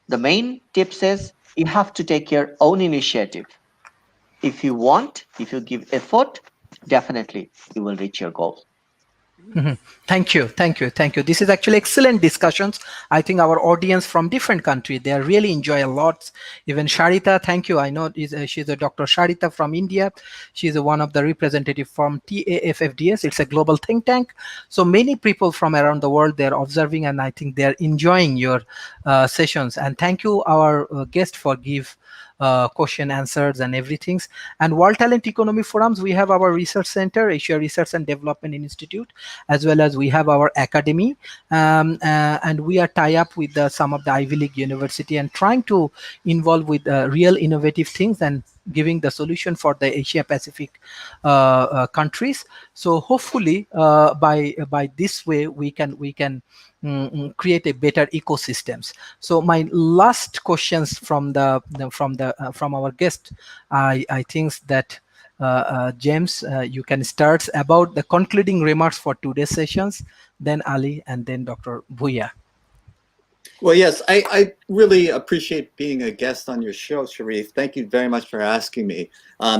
[SPEAKER 3] the main tips is you have to take your own initiative. If you give effort, definitely you will reach your goal.
[SPEAKER 1] Thank you. This is actually excellent discussions. I think our audience from different countries, they really enjoy a lot. Even Sharita, thank you. I know she's a Dr. Sharita from India. She's one of the representative from TAFFDS. It's a global think tank. So many people from around the world, they're observing, and I think they're enjoying your sessions. And thank you, our guest, for give question answers and everything. And World Talent Economy Forums, we have our research center, Asia Research and Development Institute, as well as we have our academy, and we are tie up with some of the Ivy League university and trying to involve with real innovative things and giving the solution for the Asia Pacific countries. So hopefully by this way we can create a better ecosystems. So my last questions from our guest, I think that James, you can start about the concluding remarks for today's sessions, then Ali, and then Dr. Bhuiya.
[SPEAKER 2] Well, yes, I really appreciate being a guest on your show, Sharif. Thank you very much for asking me,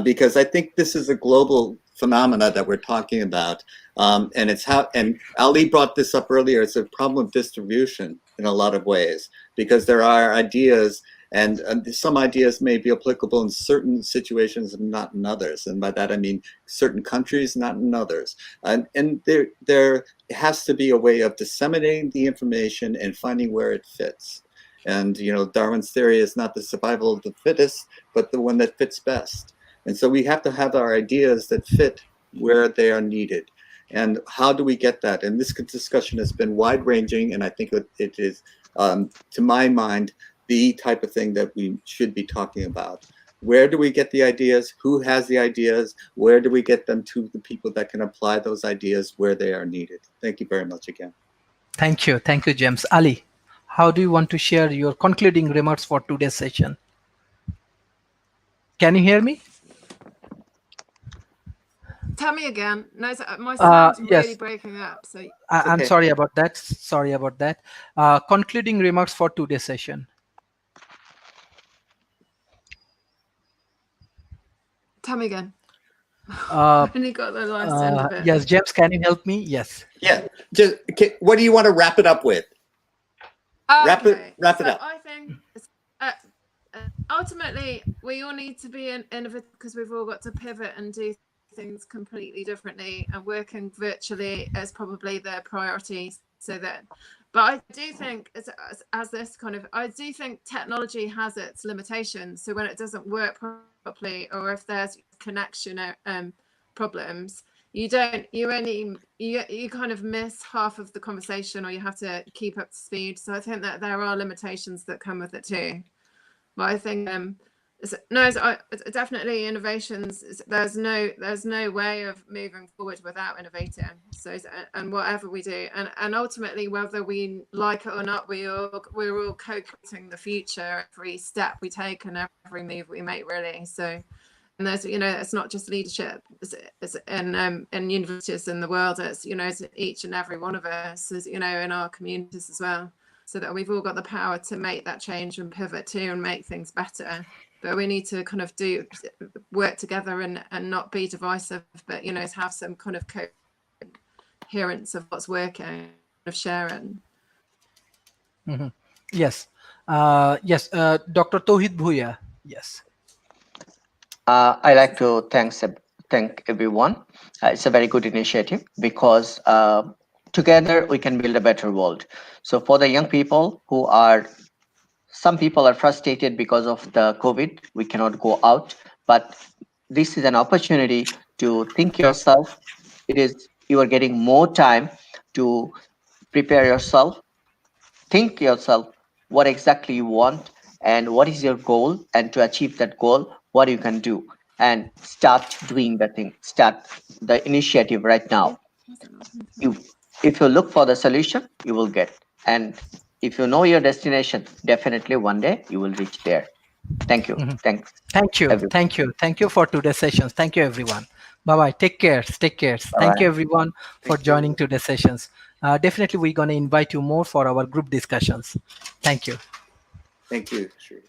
[SPEAKER 2] because I think this is a global phenomena that we're talking about, and Ali brought this up earlier. It's a problem of distribution in a lot of ways, because there are ideas, and some ideas may be applicable in certain situations and not in others. And by that I mean certain countries, not in others. And there has to be a way of disseminating the information and finding where it fits. And Darwin's theory is not the survival of the fittest, but the one that fits best. And so we have to have our ideas that fit where they are needed. And how do we get that? And this discussion has been wide-ranging, and I think it is, to my mind, the type of thing that we should be talking about. Where do we get the ideas? Who has the ideas? Where do we get them to the people that can apply those ideas where they are needed? Thank you very much again.
[SPEAKER 1] Thank you, James. Ali. how do you want to share your concluding remarks for today's session? Can you hear me?
[SPEAKER 4] Tell me again. No, my sound's really
[SPEAKER 1] Yes,
[SPEAKER 4] breaking up. So
[SPEAKER 1] I'm
[SPEAKER 2] Okay.
[SPEAKER 1] sorry about that. Sorry about that. Concluding remarks for today's session.
[SPEAKER 4] tell me again.
[SPEAKER 1] Uh,
[SPEAKER 4] I only got the last end of it.
[SPEAKER 1] yes, James, can you help me? Yes.
[SPEAKER 2] Yeah. Just what do you want to wrap it up with? Wrap it up.
[SPEAKER 4] I think uh, ultimately we all need to be innovative because we've all got to pivot and do things completely differently, and working virtually is probably the priority. But I do think as this kind of, I do think technology has its limitations. So when it doesn't work properly, or if there's connection problems, you kind of miss half of the conversation, or you have to keep up to speed. So I think that there are limitations that come with it too. But I think definitely innovations. There's no way of moving forward without innovating. So and whatever we do, and ultimately, whether we like it or not, we're all co-creating the future. Every step we take and every move we make, really. So, and there's it's not just leadership. It's in universities in the world. It's it's each and every one of us. In our communities as well. So that we've all got the power to make that change and pivot to and make things better. But we need to kind of work together and not be divisive, but have some kind of coherence of what's working, of sharing.
[SPEAKER 1] Mm-hmm. Yes. Yes. Dr. Tauhid Bhuya. Yes.
[SPEAKER 3] I like to thank everyone. It's a very good initiative because together we can build a better world. So for the young people some people are frustrated because of the COVID. We cannot go out, but this is an opportunity to think yourself. You are getting more time to prepare yourself, think yourself what exactly you want and what is your goal, and to achieve that goal, what you can do, and start doing the thing. Start the initiative right now. If you look for the solution, you will get. And if you know your destination, definitely one day you will reach there. Thank you.
[SPEAKER 1] Mm-hmm.
[SPEAKER 3] Thanks,
[SPEAKER 1] Thank you.
[SPEAKER 3] everyone.
[SPEAKER 1] Thank you for today's sessions. Thank you, everyone. Bye-bye. Take care. Take care. Thank you,
[SPEAKER 3] Bye-bye.
[SPEAKER 1] everyone, for joining today's sessions. Definitely, we're going to invite you more for our group discussions. Thank you.
[SPEAKER 2] Thank you, Sharif.